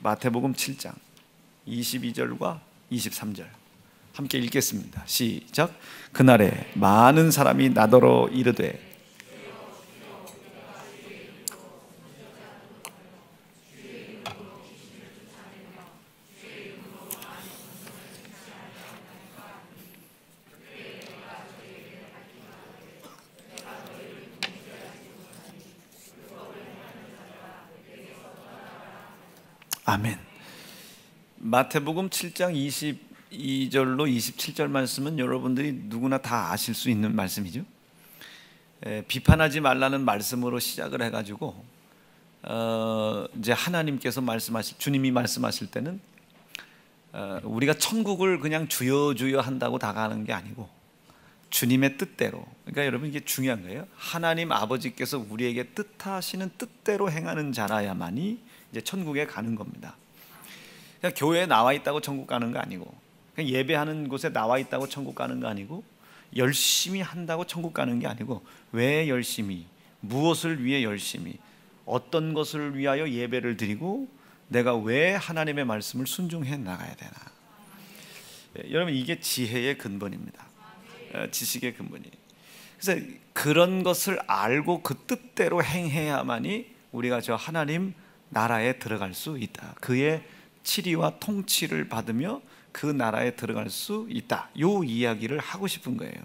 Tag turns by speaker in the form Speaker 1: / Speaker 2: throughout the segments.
Speaker 1: 마태복음 7장 22절과 23절 함께 읽겠습니다. 시작. 그날에 많은 사람이 나더러 이르되 아멘. 마태복음 7장 22절로 27절 말씀은 여러분들이 누구나 다 아실 수 있는 말씀이죠. 비판하지 말라는 말씀으로 시작을 해가지고 이제 하나님께서 주님이 말씀하실 때는 우리가 천국을 그냥 주여 주여 한다고 다가가는 게 아니고 주님의 뜻대로, 그러니까 여러분 이게 중요한 거예요. 하나님 아버지께서 우리에게 뜻하시는 뜻대로 행하는 자라야만이 이제 천국에 가는 겁니다. 그냥 교회에 나와 있다고 천국 가는 거 아니고, 그냥 예배하는 곳에 나와 있다고 천국 가는 거 아니고, 열심히 한다고 천국 가는 게 아니고, 왜 열심히, 무엇을 위해 열심히, 어떤 것을 위하여 예배를 드리고 내가 왜 하나님의 말씀을 순종해 나가야 되나. 여러분 이게 지혜의 근본입니다. 지식의 근본이에요. 그래서 그런 것을 알고 그 뜻대로 행해야만이 우리가 저 하나님 나라에 들어갈 수 있다. 그의 치리와 통치를 받으며 그 나라에 들어갈 수 있다. 요 이야기를 하고 싶은 거예요.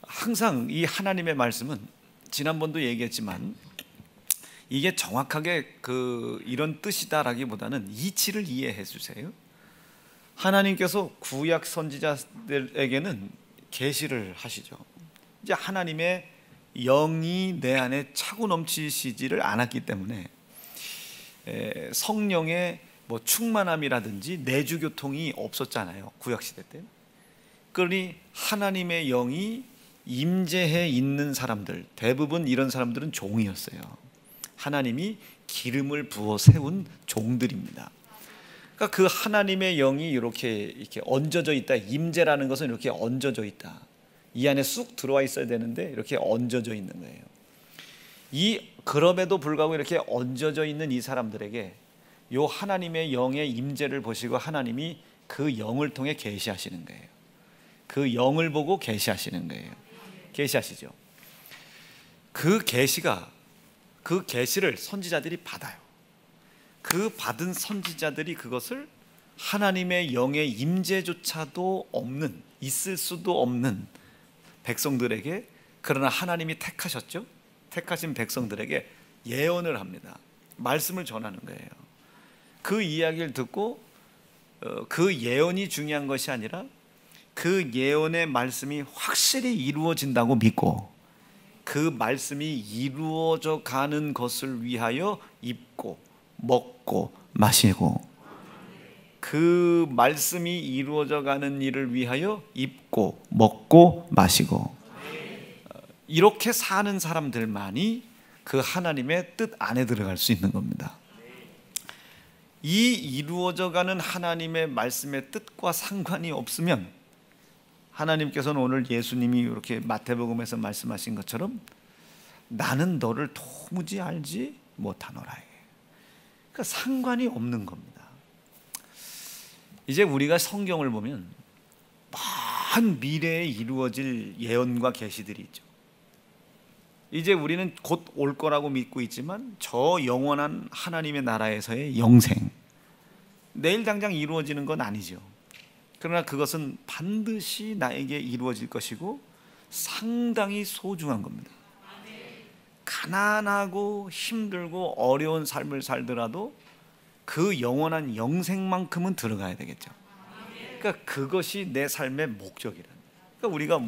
Speaker 1: 항상 이 하나님의 말씀은 지난번도 얘기했지만 이게 정확하게 이런 뜻이다라기보다는 이치를 이해해 주세요. 하나님께서 구약 선지자들에게는 계시를 하시죠. 이제 하나님의 영이 내 안에 차고 넘치시지를 않았기 때문에 성령의 충만함이라든지 내주교통이 없었잖아요, 구약시대 때. 그러니 하나님의 영이 임재해 있는 사람들, 대부분 이런 사람들은 종이었어요. 하나님이 기름을 부어 세운 종들입니다. 그러니까 그 하나님의 영이 이렇게 얹어져 있다. 임재라는 것은 이렇게 얹어져 있다. 이 안에 쑥 들어와 있어야 되는데 이렇게 얹어져 있는 거예요. 그럼에도 불구하고 이렇게 얹어져 있는 이 사람들에게 요 하나님의 영의 임재를 보시고 하나님이 그 영을 통해 계시하시는 거예요. 그 영을 보고 계시하시는 거예요. 계시하시죠. 그 계시를 선지자들이 받아요. 그 받은 선지자들이 그것을 하나님의 영의 임재조차도 없는, 있을 수도 없는 백성들에게, 그러나 하나님이 택하셨죠. 택하신 백성들에게 예언을 합니다. 말씀을 전하는 거예요. 그 이야기를 듣고 그 예언이 중요한 것이 아니라 그 예언의 말씀이 확실히 이루어진다고 믿고 그 말씀이 이루어져 가는 것을 위하여 입고 먹고 마시고, 그 말씀이 이루어져 가는 일을 위하여 입고 먹고 마시고, 이렇게 사는 사람들만이 그 하나님의 뜻 안에 들어갈 수 있는 겁니다. 이 이루어져 가는 하나님의 말씀의 뜻과 상관이 없으면 하나님께서는 오늘 예수님이 이렇게 마태복음에서 말씀하신 것처럼 나는 너를 도무지 알지 못하노라. 그러니까 상관이 없는 겁니다. 이제 우리가 성경을 보면 먼 미래에 이루어질 예언과 계시들이 있죠. 이제 우리는 곧 올 거라고 믿고 있지만 저 영원한 하나님의 나라에서의 영생, 내일 당장 이루어지는 건 아니죠. 그러나 그것은 반드시 나에게 이루어질 것이고 상당히 소중한 겁니다. 가난하고 힘들고 어려운 삶을 살더라도 그 영원한 영생만큼은 들어가야 되겠죠. 그러니까 그것이 내 삶의 목적이라는 거예요. 그러니까 우리가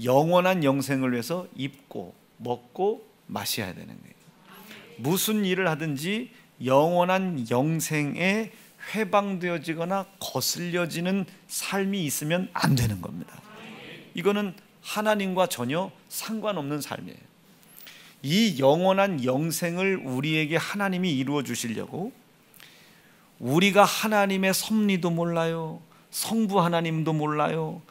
Speaker 1: 영원한 영생을 위해서 입고 먹고 마셔야 되는 거예요. 무슨 일을 하든지 영원한 영생에 회방되어지거나 거슬려지는 삶이 있으면 안 되는 겁니다. 이거는 하나님과 전혀 상관없는 삶이에요. 이 영원한 영생을 우리에게 하나님이 이루어 주시려고 우리가 하나님의 섭리도 몰라요. 성부 하나님도 몰라요.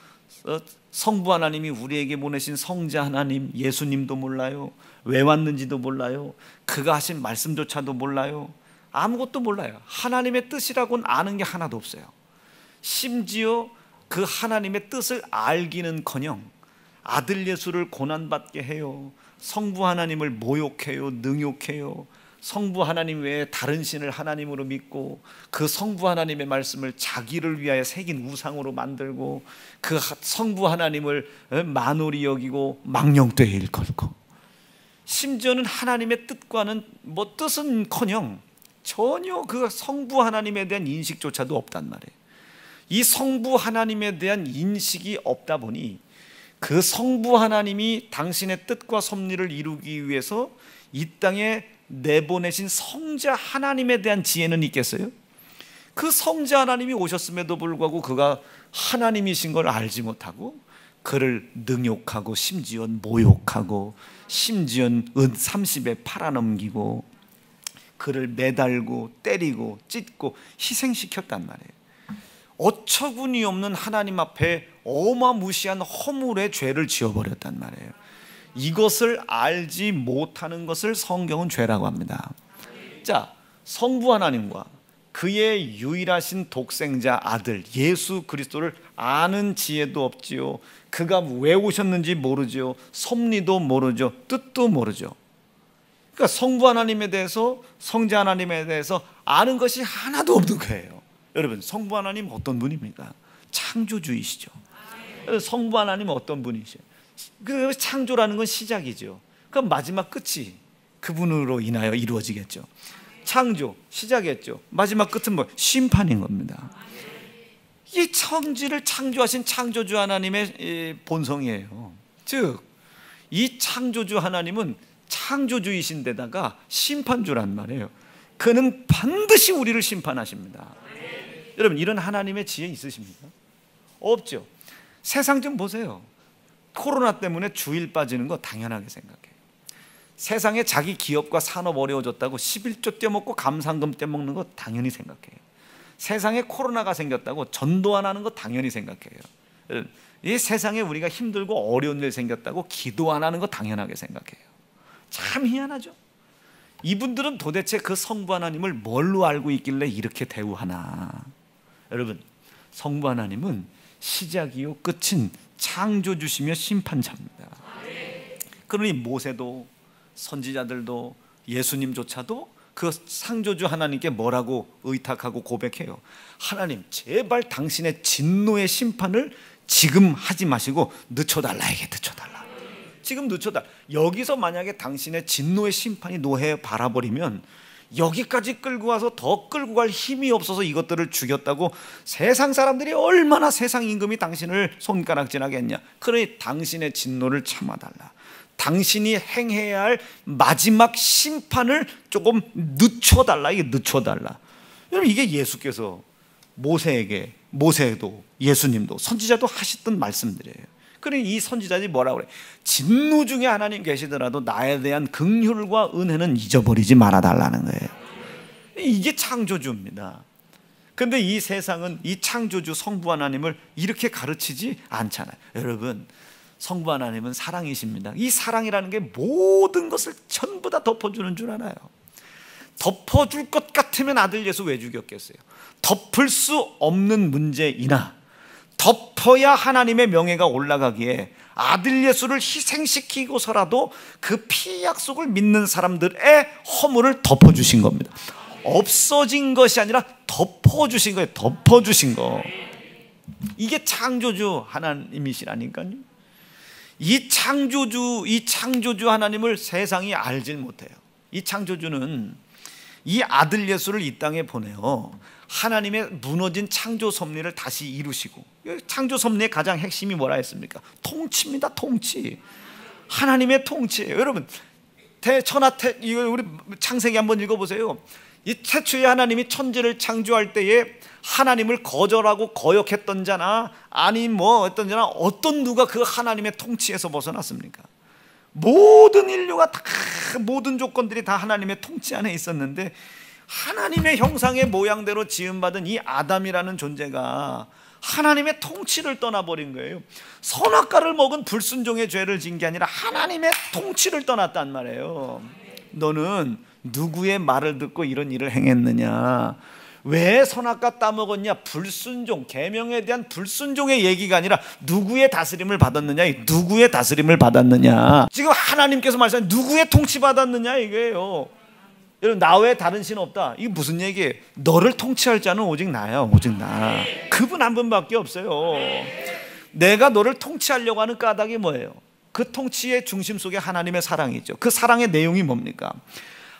Speaker 1: 성부 하나님이 우리에게 보내신 성자 하나님 예수님도 몰라요. 왜 왔는지도 몰라요. 그가 하신 말씀조차도 몰라요. 아무것도 몰라요. 하나님의 뜻이라고는 아는 게 하나도 없어요. 심지어 그 하나님의 뜻을 알기는커녕 아들 예수를 고난받게 해요. 성부 하나님을 모욕해요. 능욕해요. 성부 하나님 외에 다른 신을 하나님으로 믿고 그 성부 하나님의 말씀을 자기를 위하여 새긴 우상으로 만들고 그 성부 하나님을 만홀히 여기고 망령되이 일컬고, 심지어는 하나님의 뜻과는 뜻은커녕 전혀 그 성부 하나님에 대한 인식조차도 없단 말이에요. 이 성부 하나님에 대한 인식이 없다 보니 그 성부 하나님이 당신의 뜻과 섭리를 이루기 위해서 이 땅에 내보내신 성자 하나님에 대한 지혜는 있겠어요? 그 성자 하나님이 오셨음에도 불구하고 그가 하나님이신 걸 알지 못하고 그를 능욕하고 심지어 모욕하고 심지어 은 30에 팔아넘기고 그를 매달고 때리고 찢고 희생시켰단 말이에요. 어처구니 없는 하나님 앞에 어마무시한 허물의 죄를 지어버렸단 말이에요. 이것을 알지 못하는 것을 성경은 죄라고 합니다. 자, 성부 하나님과 그의 유일하신 독생자 아들 예수 그리스도를 아는 지혜도 없지요. 그가 왜 오셨는지 모르죠. 섭리도 모르죠. 뜻도 모르죠. 그러니까 성부 하나님에 대해서, 성자 하나님에 대해서 아는 것이 하나도 없는 거예요. 여러분, 성부 하나님 어떤 분입니까? 창조주이시죠. 성부 하나님은 어떤 분이시죠? 그 창조라는 건 시작이죠. 그럼 마지막 끝이 그분으로 인하여 이루어지겠죠. 창조 시작했죠. 마지막 끝은 뭐? 심판인 겁니다. 이 천지를 창조하신 창조주 하나님의 본성이에요. 즉, 이 창조주 하나님은 창조주이신데다가 심판주란 말이에요. 그는 반드시 우리를 심판하십니다. 여러분, 이런 하나님의 지혜 있으십니까? 없죠. 세상 좀 보세요. 코로나 때문에 주일 빠지는 거 당연하게 생각해요. 세상에 자기 기업과 산업 어려워졌다고 11조 떼먹고 감상금 떼먹는 거 당연히 생각해요. 세상에 코로나가 생겼다고 전도 안 하는 거 당연히 생각해요. 이 세상에 우리가 힘들고 어려운 일 생겼다고 기도 안 하는 거 당연하게 생각해요. 참 희한하죠. 이분들은 도대체 그 성부 하나님을 뭘로 알고 있길래 이렇게 대우하나? 여러분, 성부 하나님은 시작이요 끝인 창조주시며 심판자입니다. 그러니 모세도 선지자들도 예수님조차도 그 창조주 하나님께 뭐라고 의탁하고 고백해요? 하나님, 제발 당신의 진노의 심판을 지금 하지 마시고 늦춰달라에게 늦춰달라. 지금 늦춰달라. 여기서 만약에 당신의 진노의 심판이 노해 바라버리면 여기까지 끌고 와서 더 끌고 갈 힘이 없어서 이것들을 죽였다고 세상 사람들이 얼마나 세상 임금이 당신을 손가락질하겠냐. 그러니 당신의 진노를 참아달라. 당신이 행해야 할 마지막 심판을 조금 늦춰달라. 이게 늦춰달라. 여러분, 이게 예수께서 모세에게, 모세도 예수님도 선지자도 하셨던 말씀들이에요. 그러니 이 선지자들이 뭐라고 그래? 진노 중에 하나님 계시더라도 나에 대한 긍휼과 은혜는 잊어버리지 말아달라는 거예요. 이게 창조주입니다. 그런데 이 세상은 이 창조주 성부 하나님을 이렇게 가르치지 않잖아요. 여러분, 성부 하나님은 사랑이십니다. 이 사랑이라는 게 모든 것을 전부 다 덮어주는 줄 알아요. 덮어줄 것 같으면 아들 예수 왜 죽였겠어요? 덮을 수 없는 문제이나 덮어야 하나님의 명예가 올라가기에 아들 예수를 희생시키고서라도 그 피 약속을 믿는 사람들의 허물을 덮어주신 겁니다. 없어진 것이 아니라 덮어주신 거예요. 덮어주신 거. 이게 창조주 하나님이시라니까요. 이 창조주 하나님을 세상이 알질 못해요. 이 창조주는 이 아들 예수를 이 땅에 보내요. 하나님의 무너진 창조 섭리를 다시 이루시고, 창조 섭리의 가장 핵심이 뭐라 했습니까? 통치입니다. 통치. 하나님의 통치예요. 여러분, 이거 우리 창세기 한번 읽어보세요. 이 태초에 하나님이 천지를 창조할 때에 하나님을 거절하고 거역했던 자나 아니 뭐 어떤 자나 어떤 누가 그 하나님의 통치에서 벗어났습니까? 모든 인류가 다, 모든 조건들이 다 하나님의 통치 안에 있었는데 하나님의 형상의 모양대로 지음받은 이 아담이라는 존재가 하나님의 통치를 떠나버린 거예요. 선악과를 먹은 불순종의 죄를 진 게 아니라 하나님의 통치를 떠났단 말이에요. 너는 누구의 말을 듣고 이런 일을 행했느냐? 왜 선악과 따먹었냐? 불순종, 계명에 대한 불순종의 얘기가 아니라 누구의 다스림을 받았느냐? 누구의 다스림을 받았느냐? 지금 하나님께서 말씀하신 누구의 통치 받았느냐 이거예요. 여러분, 나 외에 다른 신 없다. 이게 무슨 얘기예요? 너를 통치할 자는 오직 나야, 오직 나. 그분 한 분밖에 없어요. 내가 너를 통치하려고 하는 까닭이 뭐예요? 그 통치의 중심 속에 하나님의 사랑이 있죠. 그 사랑의 내용이 뭡니까?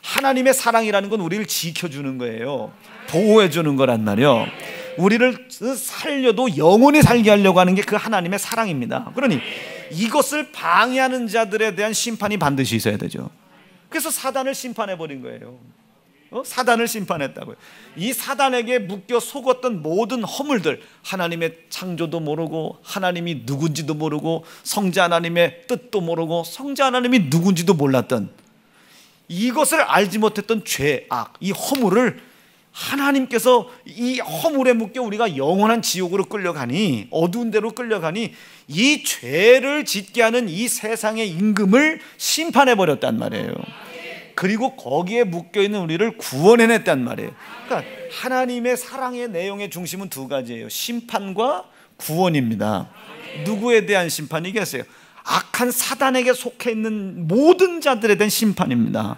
Speaker 1: 하나님의 사랑이라는 건 우리를 지켜주는 거예요. 보호해주는 거란 말이요. 우리를 살려도 영원히 살게 하려고 하는 게 그 하나님의 사랑입니다. 그러니 이것을 방해하는 자들에 대한 심판이 반드시 있어야 되죠. 그래서 사단을 심판해버린 거예요. 사단을 심판했다고요. 이 사단에게 묶여 속았던 모든 허물들, 하나님의 창조도 모르고 하나님이 누군지도 모르고 성자 하나님의 뜻도 모르고 성자 하나님이 누군지도 몰랐던, 이것을 알지 못했던 죄, 악, 이 허물을 하나님께서 이 허물에 묶여 우리가 영원한 지옥으로 끌려가니, 어두운 데로 끌려가니, 이 죄를 짓게 하는 이 세상의 임금을 심판해버렸단 말이에요. 그리고 거기에 묶여있는 우리를 구원해냈단 말이에요. 그러니까 하나님의 사랑의 내용의 중심은 두 가지예요. 심판과 구원입니다. 누구에 대한 심판이겠어요? 악한 사단에게 속해 있는 모든 자들에 대한 심판입니다.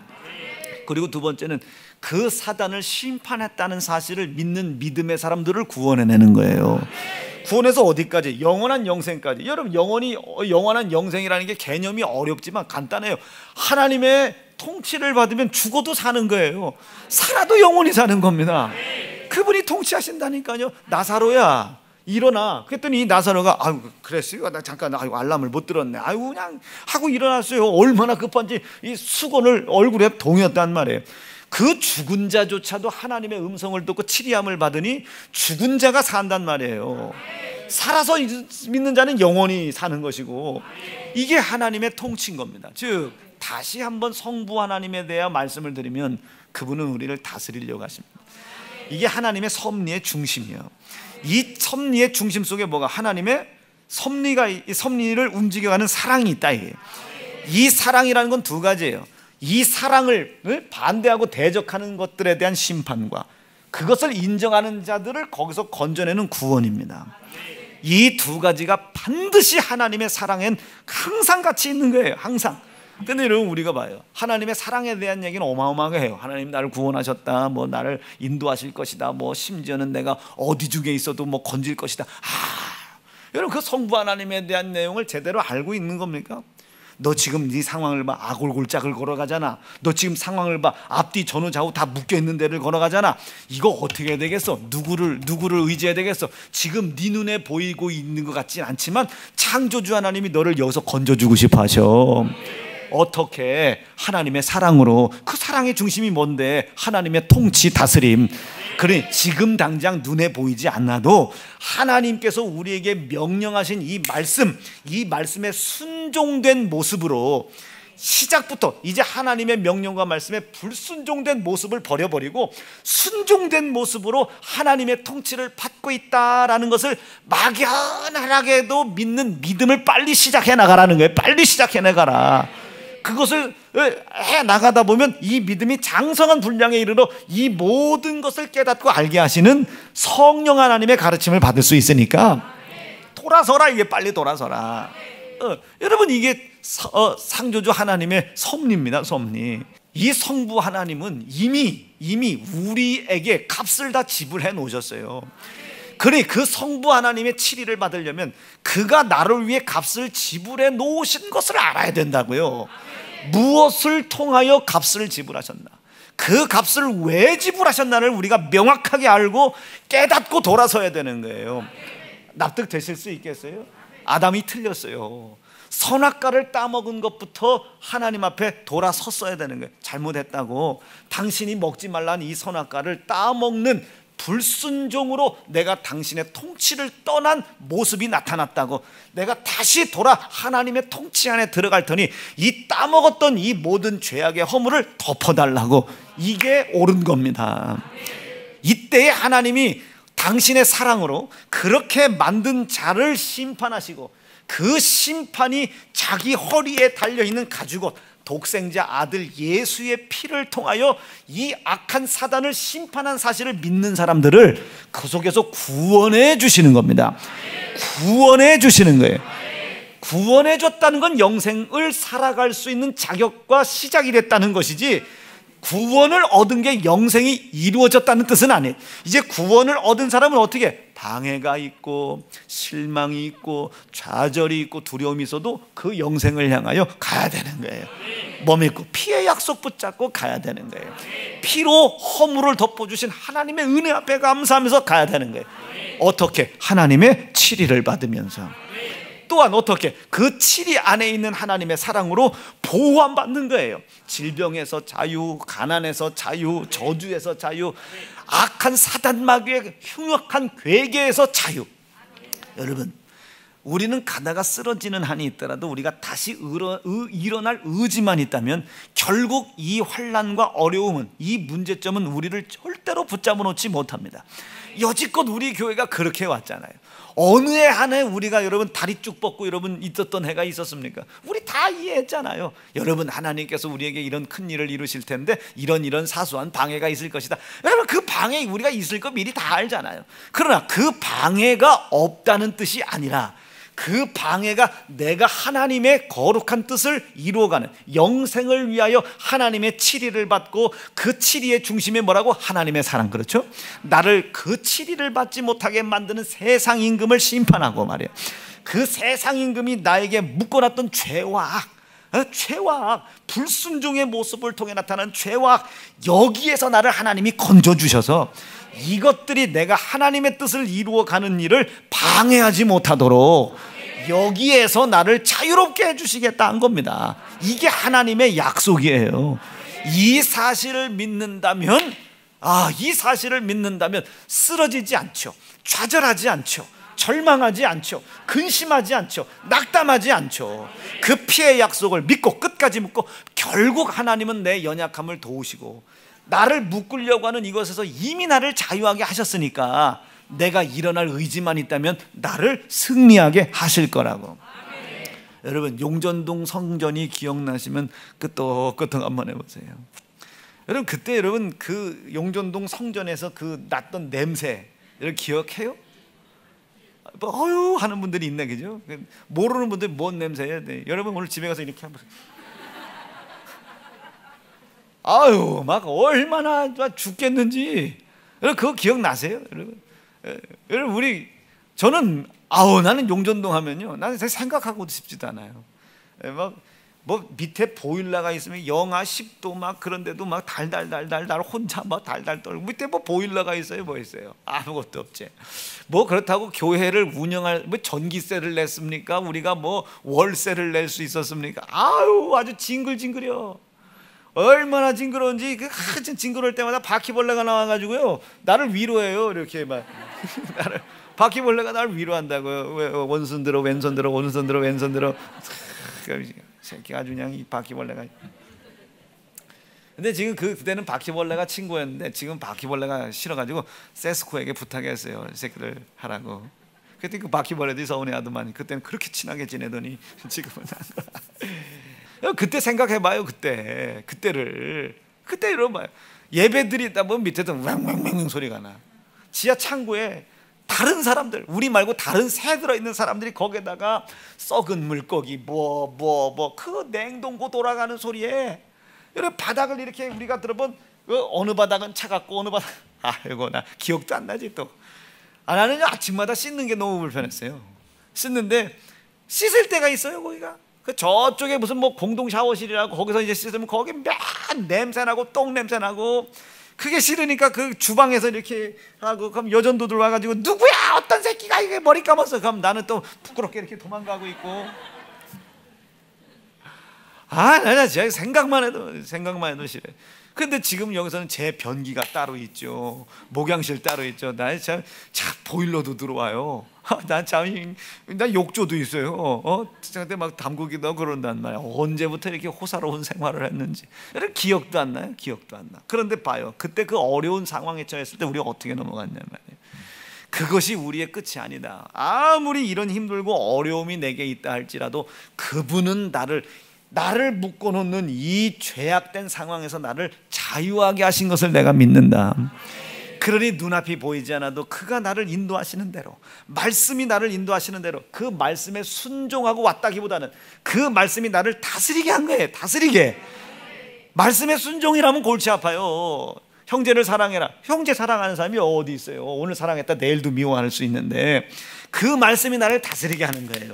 Speaker 1: 그리고 두 번째는 그 사단을 심판했다는 사실을 믿는 믿음의 사람들을 구원해내는 거예요. 구원해서 어디까지? 영원한 영생까지. 여러분, 영원한 영생이라는 게 개념이 어렵지만 간단해요. 하나님의 통치를 받으면 죽어도 사는 거예요. 살아도 영원히 사는 겁니다. 그분이 통치하신다니까요. 나사로야, 일어나. 그랬더니 이 나사로가 아유 그랬어요. 나 잠깐 알람을 못 들었네. 아유 그냥 하고 일어났어요. 얼마나 급한지 이 수건을 얼굴에 동였단 말이에요. 그 죽은 자조차도 하나님의 음성을 듣고 치리함을 받으니 죽은 자가 산단 말이에요. 살아서 믿는 자는 영원히 사는 것이고, 이게 하나님의 통치인 겁니다. 즉 다시 한번 성부 하나님에 대해 말씀을 드리면 그분은 우리를 다스리려고 하십니다. 이게 하나님의 섭리의 중심이에요. 이 섭리의 중심 속에 뭐가? 하나님의 섭리를 움직여가는 사랑이 있다. 이 사랑이라는 건 두 가지예요. 이 사랑을 반대하고 대적하는 것들에 대한 심판과 그것을 인정하는 자들을 거기서 건져내는 구원입니다. 이 두 가지가 반드시 하나님의 사랑엔 항상 같이 있는 거예요. 항상. 근데 여러분, 우리가 봐요. 하나님의 사랑에 대한 얘기는 어마어마하게 해요. 하나님 나를 구원하셨다, 뭐 나를 인도하실 것이다, 뭐 심지어는 내가 어디 중에 있어도 뭐 건질 것이다. 여러분, 그 성부 하나님에 대한 내용을 제대로 알고 있는 겁니까? 너 지금 네 상황을 봐, 아골골짝을 걸어가잖아. 너 지금 상황을 봐, 앞뒤 전후 좌우 다 묶여있는 데를 걸어가잖아. 이거 어떻게 해야 되겠어? 누구를 의지해야 되겠어? 지금 네 눈에 보이고 있는 것 같진 않지만 창조주 하나님이 너를 여기서 건져주고 싶어 하셔. 어떻게? 하나님의 사랑으로. 그 사랑의 중심이 뭔데? 하나님의 통치, 다스림. 그래, 지금 당장 눈에 보이지 않아도 하나님께서 우리에게 명령하신 이 말씀에 순종된 모습으로, 시작부터 이제 하나님의 명령과 말씀에 불순종된 모습을 버려버리고 순종된 모습으로 하나님의 통치를 받고 있다라는 것을 막연하게도 믿는 믿음을 빨리 시작해 나가라는 거예요. 빨리 시작해 나가라. 그것을 해 나가다 보면 이 믿음이 장성한 분량에 이르러 이 모든 것을 깨닫고 알게 하시는 성령 하나님의 가르침을 받을 수 있으니까 돌아서라. 이게 빨리 돌아서라. 여러분, 이게 창조주 하나님의 섭리입니다. 섭리. 이 성부 하나님은 이미 우리에게 값을 다 지불해 놓으셨어요. 그래, 그 성부 하나님의 치리를 받으려면 그가 나를 위해 값을 지불해 놓으신 것을 알아야 된다고요. 무엇을 통하여 값을 지불하셨나, 그 값을 왜 지불하셨나를 우리가 명확하게 알고 깨닫고 돌아서야 되는 거예요. 납득되실 수 있겠어요? 아담이 틀렸어요. 선악과를 따먹은 것부터 하나님 앞에 돌아섰어야 되는 거예요. 잘못했다고, 당신이 먹지 말라는 이 선악과를 따먹는 불순종으로 내가 당신의 통치를 떠난 모습이 나타났다고, 내가 다시 돌아 하나님의 통치 안에 들어갈 테니 이 따먹었던 이 모든 죄악의 허물을 덮어달라고. 이게 옳은 겁니다. 이때에 하나님이 당신의 사랑으로 그렇게 만든 자를 심판하시고, 그 심판이 자기 허리에 달려있는 가죽옷, 독생자 아들 예수의 피를 통하여 이 악한 사단을 심판한 사실을 믿는 사람들을 그 속에서 구원해 주시는 겁니다. 구원해 주시는 거예요. 구원해 줬다는 건 영생을 살아갈 수 있는 자격과 시작이 됐다는 것이지, 구원을 얻은 게 영생이 이루어졌다는 뜻은 아니에요. 이제 구원을 얻은 사람은 어떻게 해? 방해가 있고 실망이 있고 좌절이 있고 두려움이 있어도 그 영생을 향하여 가야 되는 거예요. 뭐 믿고 피의 약속 붙잡고 가야 되는 거예요. 피로 허물을 덮어주신 하나님의 은혜 앞에 감사하면서 가야 되는 거예요. 어떻게? 하나님의 치리를 받으면서. 또한 어떻게? 그 치리 안에 있는 하나님의 사랑으로 보호받는 거예요. 질병에서 자유, 가난에서 자유, 저주에서 자유, 악한 사단 마귀의 흉악한 괴계에서 자유. 여러분, 우리는 가다가 쓰러지는 한이 있더라도 우리가 다시 일어날 의지만 있다면 결국 이 환난과 어려움은, 이 문제점은 우리를 절대로 붙잡아 놓지 못합니다. 여지껏 우리 교회가 그렇게 왔잖아요. 어느 해 한 해 우리가 여러분 다리 쭉 뻗고 여러분 있었던 해가 있었습니까? 우리 다 이해했잖아요. 여러분, 하나님께서 우리에게 이런 큰 일을 이루실 텐데 이런 사소한 방해가 있을 것이다. 여러분, 그 방해 우리가 있을 거 미리 다 알잖아요. 그러나 그 방해가 없다는 뜻이 아니라 그 방해가 내가 하나님의 거룩한 뜻을 이루어가는, 영생을 위하여 하나님의 치리를 받고, 그 치리의 중심에 뭐라고? 하나님의 사랑. 그렇죠? 나를 그 치리를 받지 못하게 만드는 세상 임금을 심판하고 말이에요. 그 세상 임금이 나에게 묶어놨던 죄와 악, 불순종의 모습을 통해 나타나는 죄와 악, 여기에서 나를 하나님이 건져주셔서 이것들이 내가 하나님의 뜻을 이루어가는 일을 방해하지 못하도록 여기에서 나를 자유롭게 해주시겠다는 겁니다. 이게 하나님의 약속이에요. 이 사실을 믿는다면, 이 사실을 믿는다면 쓰러지지 않죠. 좌절하지 않죠. 절망하지 않죠. 근심하지 않죠. 낙담하지 않죠. 그 피의 약속을 믿고 끝까지 믿고, 결국 하나님은 내 연약함을 도우시고 나를 묶으려고 하는 이것에서 이미 나를 자유하게 하셨으니까 내가 일어날 의지만 있다면 나를 승리하게 하실 거라고. 여러분, 용전동 성전이 기억나시면 끄떡끄떡 한번 해보세요. 여러분, 그때 여러분 그 용전동 성전에서 그 났던 냄새 여러분 기억해요? 어휴 하는 분들이 있네, 그죠? 모르는 분들 뭔 냄새예요? 네. 여러분 오늘 집에 가서 이렇게 한번, 아유 막 얼마나 죽겠는지. 여러분 그거 기억나세요? 여러분 저는 나는 용전동 하면요, 나는 생각하고도 싶지도 않아요. 뭐 밑에 보일러가 있으면 영하 10도 막 그런데도 막 달달달달 혼자 막 달달 떨고, 밑에 뭐 보일러가 있어요? 뭐 있어요? 아무것도 없지. 뭐 그렇다고 교회를 운영할 뭐 전기세를 냈습니까? 우리가 뭐 월세를 낼 수 있었습니까? 아주 징글징글해요. 얼마나 징그러운지. 징그러울 때마다 바퀴벌레가 나와가지고요 나를 위로해요. 이렇게 막 바퀴벌레가 나를 위로한다고요. 원손 들어 왼손 들어 오른손 들어 왼손 들어. 새끼 아주 그냥 이 바퀴벌레가. 근데 지금 그때는 바퀴벌레가 친구였는데 지금 바퀴벌레가 싫어가지고 세스코에게 부탁했어요. 새끼를 하라고. 그때 그 바퀴벌레들이 서운해하더만 그때는 그렇게 친하게 지내더니 지금은 안 그래. 그때 생각해봐요. 그때를 이러봐요. 예배 드리다 보면 밑에서 왱왱왱 소리가 나. 지하 창고에 다른 사람들, 우리 말고 다른 새 들어있는 사람들이 거기에다가 썩은 물고기 그 냉동고 돌아가는 소리에 여러분 바닥을 이렇게 우리가 들어본 어느 바닥은 차갑고 어느 바닥, 아이고 나 기억도 안 나지 또. 나는 아침마다 씻는 게 너무 불편했어요. 씻는데 씻을 때가 있어요. 거기가 저쪽에 무슨 뭐 공동 샤워실이라고 거기서 이제 씻으면 거기 몇 냄새나고 똥 냄새나고, 그게 싫으니까 그 주방에서 이렇게 하고, 그럼 여전도 들어와가지고 누구야 어떤 새끼가 이게 머리 감았어. 그럼 나는 또 부끄럽게 이렇게 도망가고 있고. 나 진짜 생각만 해도 싫어. 근데 지금 여기서는 제 변기가 따로 있죠. 목양실 따로 있죠. 나 참 보일러도 들어와요. 나 욕조도 있어요. 근데 막 담그기도 하고 그런단 말이야. 언제부터 이렇게 호사로운 생활을 했는지 기억도 안 나요. 기억도 안 나. 그런데 봐요, 그때 그 어려운 상황에 처했을 때 우리가 어떻게 넘어갔냐 말이에요. 그것이 우리의 끝이 아니다. 아무리 이런 힘들고 어려움이 내게 있다 할지라도 그분은 나를 나를 묶어놓는 이 죄악된 상황에서 나를 자유하게 하신 것을 내가 믿는다. 그러니 눈앞이 보이지 않아도 그가 나를 인도하시는 대로, 말씀이 나를 인도하시는 대로 그 말씀에 순종하고 왔다기보다는 그 말씀이 나를 다스리게 한 거예요. 다스리게. 말씀에 순종이라면 골치 아파요. 형제를 사랑해라. 형제 사랑하는 사람이 어디 있어요? 오늘 사랑했다 내일도 미워할 수 있는데 그 말씀이 나를 다스리게 하는 거예요.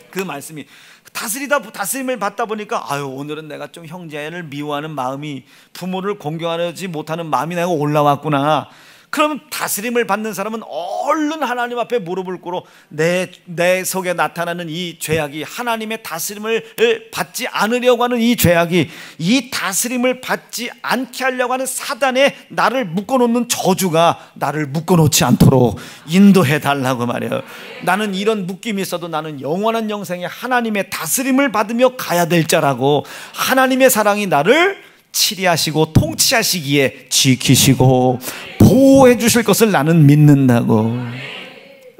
Speaker 1: 그 말씀이 다스림을 받다 보니까 아유, 오늘은 내가 좀 형제를 미워하는 마음이, 부모를 공경하지 못하는 마음이 내가 올라왔구나. 그러면 다스림을 받는 사람은 얼른 하나님 앞에 무릎을 꿇어 내 속에 나타나는 이 죄악이, 하나님의 다스림을 받지 않으려고 하는 이 죄악이, 이 다스림을 받지 않게 하려고 하는 사단의 나를 묶어놓는 저주가 나를 묶어놓지 않도록 인도해 달라고 말해요. 나는 이런 묶임이 있어도 나는 영원한 영생에 하나님의 다스림을 받으며 가야 될 자라고, 하나님의 사랑이 나를 치리하시고 통치하시기에 지키시고 보호해 주실 것을 나는 믿는다고.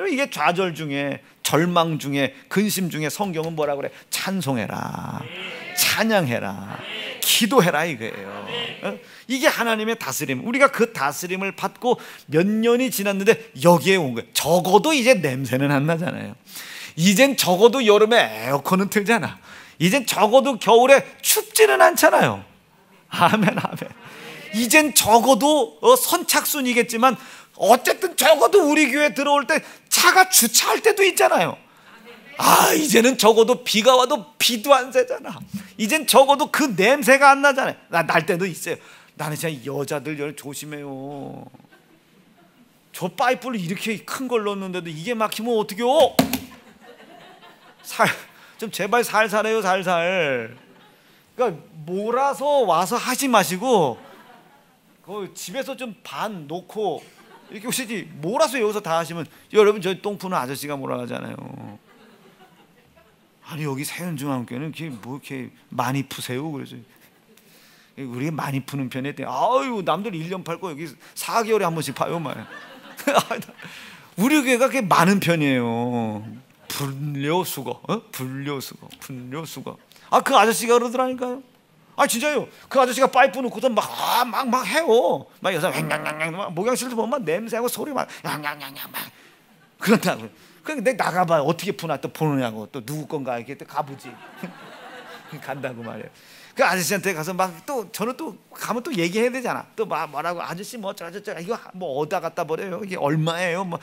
Speaker 1: 이게 좌절 중에, 절망 중에, 근심 중에 성경은 뭐라 그래? 찬송해라, 찬양해라, 기도해라 이거예요. 이게 하나님의 다스림. 우리가 그 다스림을 받고 몇 년이 지났는데 여기에 온 거예요. 적어도 이제 냄새는 안 나잖아요. 이젠 적어도 여름에 에어컨은 틀잖아. 이젠 적어도 겨울에 춥지는 않잖아요. 아멘, 아멘. 이젠 적어도 선착순이겠지만 어쨌든 적어도 우리 교회 들어올 때 차가 주차할 때도 있잖아요. 아, 이제는 적어도 비가 와도 비도 안 새잖아. 이젠 적어도 그 냄새가 안 나잖아요. 날 때도 있어요. 나는 진짜 여자들 조심해요. 저 파이프를 이렇게 큰 걸 넣었는데도 이게 막히면 어떡해요? 좀 제발 살살해요, 살살. 그러니까 몰아서 와서 하지 마시고 그 집에서 좀 반 놓고 이렇게 오시지, 몰아서 여기서 다 하시면, 여러분 저희 똥 푸는 아저씨가 뭐라 하잖아요. 아니 여기 세연중앙교회는 뭐 이렇게 많이 푸세요? 그래서 우리가 많이 푸는 편에 아유 남들 1년 팔고 여기 4개월에 한 번씩 파요 말. 우리 교회가 그렇게 많은 편이에요. 분료수거, 분료수거. 아, 그 아저씨가 그러더라니까요. 아, 진짜요. 그 아저씨가 파이프 놓고서 막 해요. 막 여기서 목욕실도 보면 막 냄새하고 소리 막 냥냥냥냥 막 그런다고. 그런데 나가봐. 어떻게 푸나 또 보느냐고. 또 누구 건가 이렇게 또 가보지. 간다고 말이에요. 그 아저씨한테 가서 막 또 저는 또 가면 또 얘기해야 되잖아. 또 뭐라고 아저씨 뭐 저저저 이거 뭐 어디다 갖다 버려요. 이게 얼마예요? 뭐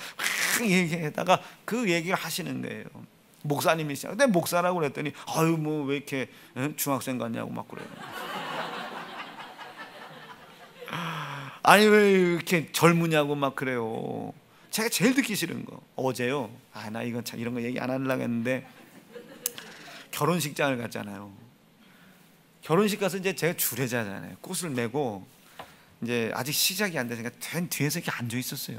Speaker 1: 얘기하다가 그 얘기를 하시는 거예요. 목사님이시죠. 근데 목사라고 그랬더니 아유 뭐 왜 이렇게 중학생 같냐고 막 그래요. 아니 왜 이렇게 젊으냐고 막 그래요. 제가 제일 듣기 싫은 거 어제요. 아, 나 이건 참 이런 거 얘기 안 하려고 했는데 결혼식장을 갔잖아요. 결혼식 가서 이제 제가 주례자잖아요. 꽃을 메고 이제 아직 시작이 안 되니까 뒤에서 이렇게 앉아 있었어요.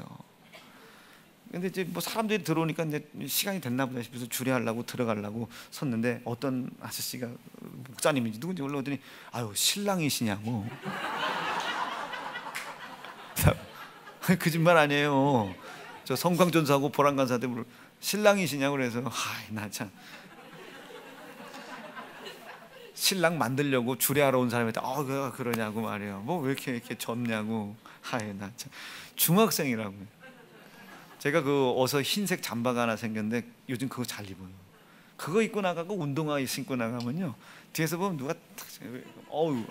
Speaker 1: 근데 이제 뭐 사람들이 들어오니까 이제 시간이 됐나 보다 싶어서 주례하려고 들어가려고 섰는데 어떤 아저씨가, 목사님인지 누군지 올라오더니 아유 신랑이시냐고. 거짓말 아니에요. 저 성광전사하고 보람간사한테 신랑이시냐고 그래서 아이 나 참 신랑 만들려고 주례하러 온 사람한테 왜 그러냐고 말이에요. 뭐 왜 이렇게 젊냐고. 아이 나 참 중학생이라고. 제가 그 어서 흰색 잠바가 하나 생겼는데 요즘 그거 잘 입어요. 그거 입고 나가고 운동화 신고 나가면요 뒤에서 보면 누가 어우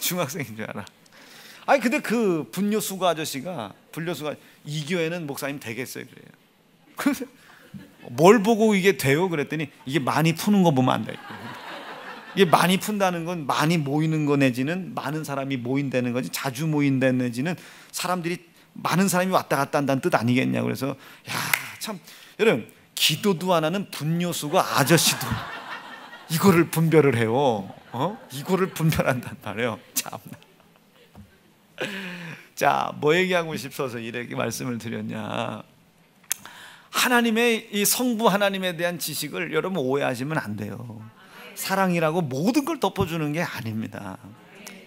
Speaker 1: 중학생인 줄 알아. 아니 근데 그 분뇨수거 아저씨가 이 교회는 목사님 되겠어요 그래요. 그래서 뭘 보고 이게 돼요? 그랬더니 이게 많이 푸는 거 보면 안다. 이게 많이 푼다는 건 많이 모이는 거 내지는 많은 사람이 모인다는 거지, 자주 모인다는 내지는 사람들이 많은 사람이 왔다 갔다 한다는 뜻 아니겠냐. 그래서 야 참 여러분 기도도 안 하는 분뇨수거 아저씨도 이거를 분별을 해요. 이거를 분별한단 말이에요. 참. 자, 뭐 얘기하고 싶어서 이렇게 말씀을 드렸냐. 하나님의 이 성부 하나님에 대한 지식을 여러분 오해하시면 안 돼요. 사랑이라고 모든 걸 덮어주는 게 아닙니다.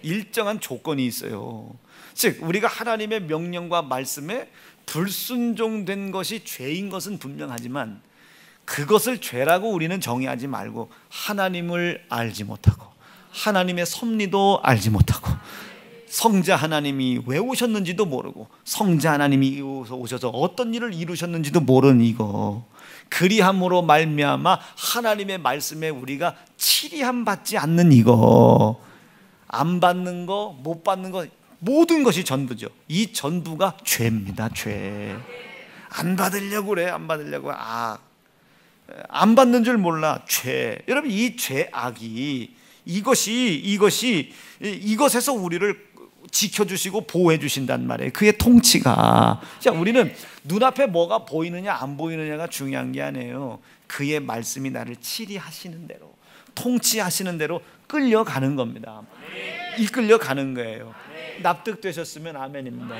Speaker 1: 일정한 조건이 있어요. 즉 우리가 하나님의 명령과 말씀에 불순종된 것이 죄인 것은 분명하지만 그것을 죄라고 우리는 정의하지 말고 하나님을 알지 못하고 하나님의 섭리도 알지 못하고 성자 하나님이 왜 오셨는지도 모르고 성자 하나님이 오셔서 어떤 일을 이루셨는지도 모르는 이거, 그리함으로 말미암아 하나님의 말씀에 우리가 치리함 받지 않는 이거, 안 받는 거, 못 받는 거, 모든 것이 전부죠. 이 전부가 죄입니다. 죄. 안 받으려고 그래. 안 받으려고. 안 받는 줄 몰라. 죄. 여러분, 이 죄악이 이것에서 우리를 지켜주시고 보호해 주신단 말이에요. 그의 통치가. 자, 우리는 눈앞에 뭐가 보이느냐 안 보이느냐가 중요한 게 아니에요. 그의 말씀이 나를 치리하시는 대로, 통치하시는 대로 끌려가는 겁니다. 이끌려가는 거예요. 납득되셨으면 아멘입니다.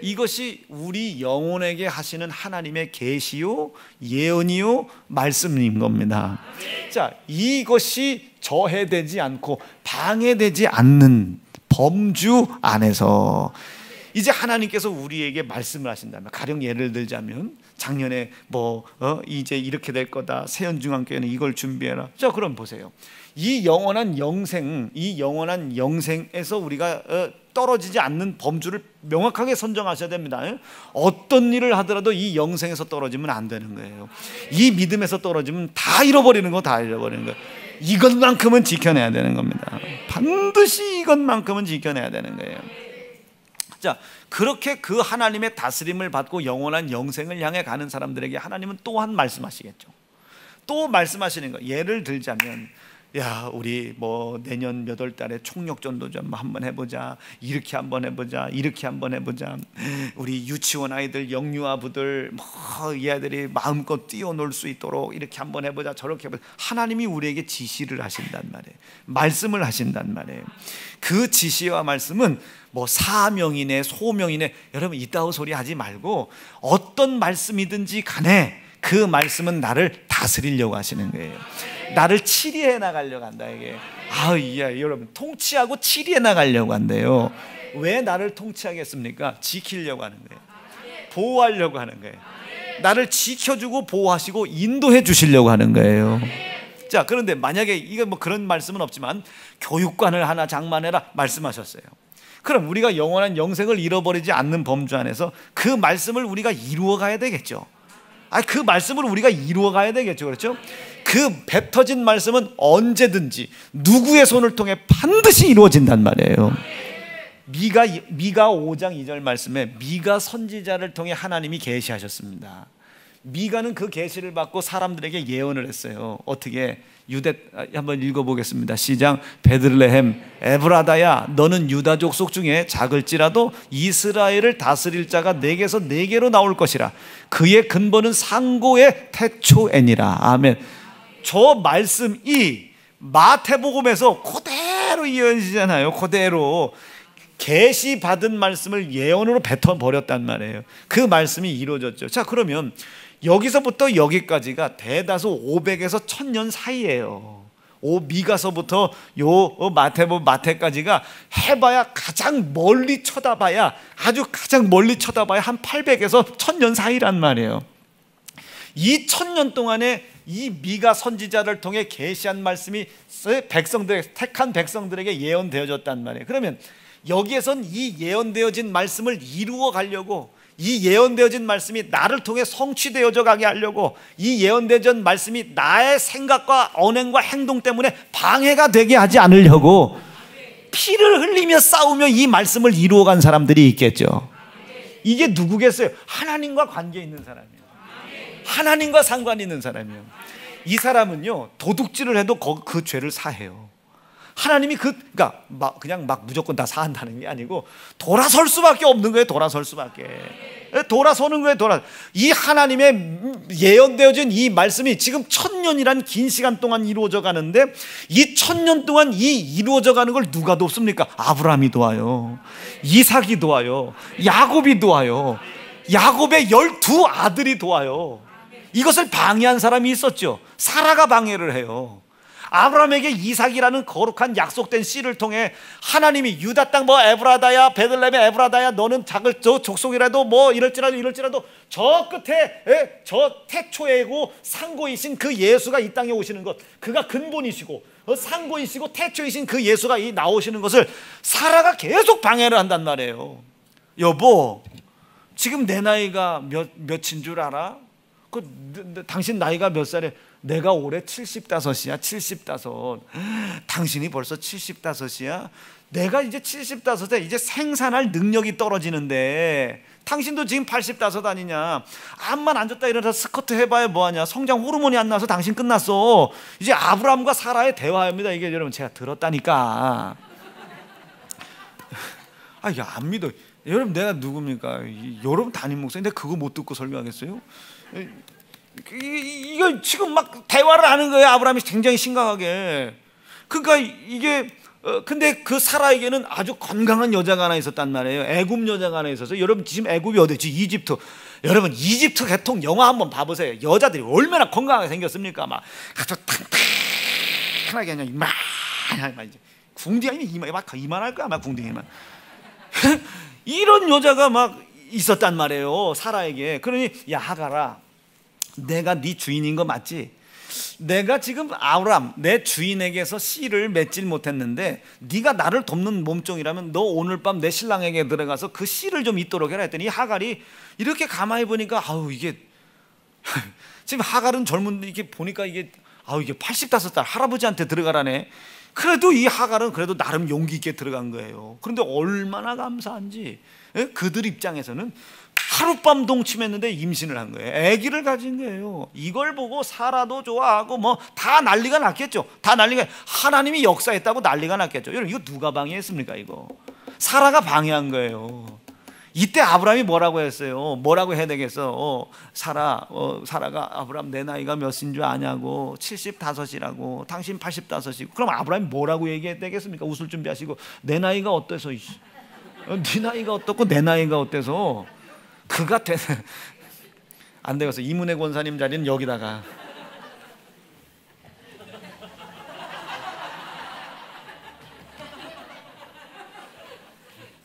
Speaker 1: 이것이 우리 영혼에게 하시는 하나님의 계시요, 예언이요, 말씀인 겁니다. 자, 이것이 저해되지 않고 방해되지 않는 범주 안에서 이제 하나님께서 우리에게 말씀을 하신다면, 가령 예를 들자면 작년에 이제 이렇게 될 거다, 세연중앙교회는 이걸 준비해라. 자, 그럼 보세요. 이 영원한 영생에서 우리가 떨어지지 않는 범주를 명확하게 선정하셔야 됩니다. 어떤 일을 하더라도 이 영생에서 떨어지면 안 되는 거예요. 이 믿음에서 떨어지면 다 잃어버리는 거예요. 이것만큼은 지켜내야 되는 겁니다. 반드시 이것만큼은 지켜내야 되는 거예요. 자, 그렇게 그 하나님의 다스림을 받고 영원한 영생을 향해 가는 사람들에게 하나님은 또한 말씀하시겠죠. 또 말씀하시는 거. 예를 들자면, 야, 우리 내년 몇 월 달에 총력전도 좀 한번 해보자. 이렇게 한번 해보자. 이렇게 한번 해보자. 우리 유치원 아이들, 영유아부들 이 아이들이 마음껏 뛰어놀 수 있도록 이렇게 한번 해보자. 저렇게 해보자. 하나님이 우리에게 지시를 하신단 말이에요. 말씀을 하신단 말이에요. 그 지시와 말씀은 사명이네 소명이네, 여러분 이따위 소리 하지 말고 어떤 말씀이든지 간에 그 말씀은 나를 다스리려고 하시는 거예요. 나를 치리해 나가려고 한다. 이게 여러분, 통치하고 치리해 나가려고 한대요. 왜 나를 통치하겠습니까? 지키려고 하는 거예요. 보호하려고 하는 거예요. 나를 지켜주고 보호하시고 인도해 주시려고 하는 거예요. 자, 그런데 만약에 이거 그런 말씀은 없지만 교육관을 하나 장만해라 말씀하셨어요. 그럼 우리가 영원한 영생을 잃어버리지 않는 범주 안에서 그 말씀을 우리가 이루어 가야 되겠죠. 그 말씀을 우리가 이루어 가야 되겠죠. 그렇죠? 그 뱉어진 말씀은 언제든지 누구의 손을 통해 반드시 이루어진단 말이에요. 미가 5장 2절 말씀에 미가 선지자를 통해 하나님이 계시하셨습니다. 미가는 그 계시를 받고 사람들에게 예언을 했어요. 어떻게? 한번 읽어보겠습니다. 시작. 베들레헴 에브라다야, 너는 유다 족속 중에 작을지라도 이스라엘을 다스릴 자가 내게서 내게로 나올 것이라. 그의 근본은 상고의 태초에니라. 아멘. 저 말씀이 마태복음에서 그대로 이어지잖아요. 그대로 계시 받은 말씀을 예언으로 뱉어 버렸단 말이에요. 그 말씀이 이루어졌죠. 자, 그러면 여기서부터 여기까지가 대다수 500에서 1000년 사이예요. 미가서부터 마태까지가 해봐야 가장 멀리 쳐다봐야 한 800에서 1000년 사이란 말이에요. 이 1000년 동안에 이 미가 선지자를 통해 계시한 말씀이 택한 백성들에게 예언되어졌단 말이에요. 그러면 여기에선 이 예언되어진 말씀을 이루어 가려고, 이 예언되어진 말씀이 나를 통해 성취되어져 가게 하려고, 이 예언되어진 말씀이 나의 생각과 언행과 행동 때문에 방해가 되게 하지 않으려고 피를 흘리며 싸우며 이 말씀을 이루어간 사람들이 있겠죠. 이게 누구겠어요? 하나님과 관계 있는 사람이에요. 하나님과 상관 있는 사람이에요. 이 사람은요, 도둑질을 해도 그 죄를 사해요. 하나님이 그냥 무조건 다 사한다는 게 아니고 돌아설 수밖에 없는 거예요. 돌아서는 거예요. 이 하나님의 예언되어진 이 말씀이 지금 1000년이란 긴 시간 동안 이루어져 가는데, 이 1000년 동안 이 이루어져 가는 걸 누가 돕습니까? 아브라함이 도와요. 이삭이 도와요. 야곱이 도와요. 야곱의 12 아들이 도와요. 이것을 방해한 사람이 있었죠. 사라가 방해를 해요. 아브라함에게 이삭이라는 거룩한 약속된 씨를 통해 하나님이 유다 땅 뭐 에브라다야, 베들레헴의 에브라다야, 너는 작을 저 족속이라도 뭐 이럴지라도 저 끝에 저 태초이고 상고이신 그 예수가 이 땅에 오시는 것, 그가 근본이시고 상고이시고 태초이신 그 예수가 이 나오시는 것을 사라가 계속 방해를 한단 말이에요. 여보, 지금 내 나이가 몇인 줄 알아? 당신 나이가 몇 살이야? 내가 올해 75이야. 75. 당신이 벌써 75이야? 내가 이제 75에 이제 생산할 능력이 떨어지는데 당신도 지금 85 아니냐? 암만 앉았다 일어나서 스쿼트 해봐야 뭐하냐? 성장 호르몬이 안 나서 당신 끝났어. 이제 아브라함과 사라의 대화입니다. 이게 여러분 제가 들었다니까. 아, 이게 안 믿어. 여러분 내가 누굽니까? 여러분 담임 목사인데 그거 못 듣고 설명하겠어요? 이거 지금 막 대화를 하는 거예요. 아브라함이 굉장히 심각하게. 그러니까 이게 근데 그 사라에게는 아주 건강한 여자가 하나 있었단 말이에요. 애굽 여자가 하나 있어서. 여러분 지금 애굽이 어디지? 이집트. 여러분 이집트 개통 영화 한번 봐보세요. 여자들이 얼마나 건강하게 생겼습니까? 막 아주 탕탕하게 그냥 이만 이제 궁둥이 이만할 거야 아마 궁둥이만. 이런 여자가 막 있었단 말이에요. 사라에게. 그러니 야 하가라, 내가 네 주인인 거 맞지? 내가 지금 아브람 내 주인에게서 씨를 맺질 못했는데 네가 나를 돕는 몸종이라면 너 오늘 밤 내 신랑에게 들어가서 그 씨를 좀 있도록 해라 했더니 하갈이 이렇게 가만히 보니까 아우 이게 지금 하갈은 젊은 이렇게 보니까 이게 85살 할아버지한테 들어가라네. 그래도 이 하갈은 그래도 나름 용기 있게 들어간 거예요. 그런데 얼마나 감사한지 그들 입장에서는 하룻밤 동침했는데 임신을 한 거예요. 아기를 가진 거예요. 이걸 보고 사라도 좋아하고 뭐 다 난리가 났겠죠. 다 난리가, 하나님이 역사했다고 난리가 났겠죠. 여러분 이거 누가 방해했습니까? 이거 사라가 방해한 거예요. 이때 아브라함이 뭐라고 했어요? 뭐라고 해야 되겠어? 사라가 아브라함 내 나이가 몇인 줄 아냐고. 75이라고. 당신 85이고. 그럼 아브라함이 뭐라고 얘기해야 되겠습니까? 웃을 준비하시고 내 나이가 어때서? 네 나이가 어떻고 내 나이가 어때서? 그가 안 되겠어. 이문혜 권사님 자리는 여기다가.